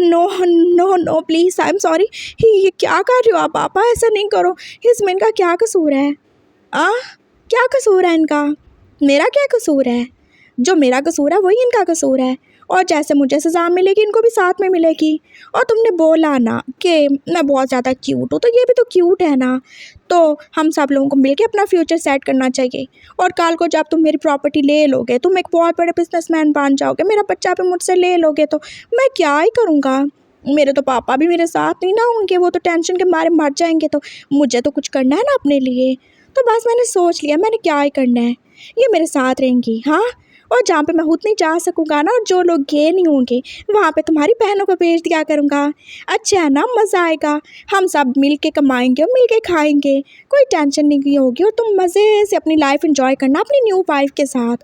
no no no please, I am sorry. ये क्या कर रहे हो आप पापा, ऐसा नहीं करो, इसमें इनका क्या कसूर है? आ क्या कसूर है इनका? मेरा क्या कसूर है? जो मेरा कसूर है वही इनका कसूर है। और जैसे मुझे सज़ा मिलेगी इनको भी साथ में मिलेगी। और तुमने बोला ना कि मैं बहुत ज़्यादा क्यूट हूँ, तो ये भी तो क्यूट है ना। तो हम सब लोगों को मिलके अपना फ्यूचर सेट करना चाहिए। और कल को जब तुम मेरी प्रॉपर्टी ले लोगे, तुम एक बहुत बड़े बिजनेसमैन बन जाओगे, मेरा बच्चा भी मुझसे ले लोगे, तो मैं क्या ही करूँगा। मेरे तो पापा भी मेरे साथ नहीं ना होंगे, वो तो टेंशन के मारे मर जाएंगे। तो मुझे तो कुछ करना है ना अपने लिए। तो बस मैंने सोच लिया मैंने क्या ही करना है, ये मेरे साथ रहेंगी। हाँ, और जहाँ पे मैं खुद नहीं जा सकूँगा ना, और जो लोग गे नहीं होंगे, वहाँ पे तुम्हारी बहनों को भेज दिया करूँगा। अच्छा है ना, मज़ा आएगा। हम सब मिल के कमाएंगे और मिल के खाएंगे, कोई टेंशन नहीं होगी। और तुम मज़े से अपनी लाइफ एंजॉय करना अपनी न्यू वाइफ के साथ।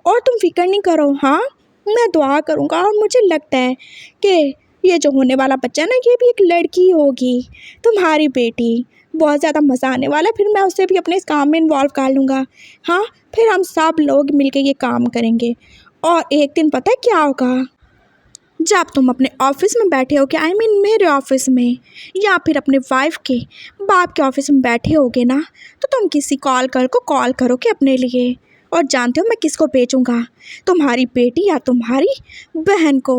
और तुम फिक्र नहीं करो। हाँ, मैं दुआ करूँगा और मुझे लगता है कि ये जो होने वाला बच्चा है ना, ये भी एक लड़की होगी, तुम्हारी बेटी। बहुत ज़्यादा मज़ा आने वाला है। फिर मैं उसे भी अपने इस काम में इन्वॉल्व कर लूँगा। हाँ, फिर हम सब लोग मिलके ये काम करेंगे। और एक दिन पता है क्या होगा, जब तुम अपने ऑफिस में बैठे होगे, आई मीन मेरे ऑफिस में, या फिर अपने वाइफ के बाप के ऑफिस में बैठे होगे ना, तो तुम किसी कॉल को कॉल करोगे अपने लिए। और जानते हो मैं किसको भेजूँगा? तुम्हारी बेटी या तुम्हारी बहन को।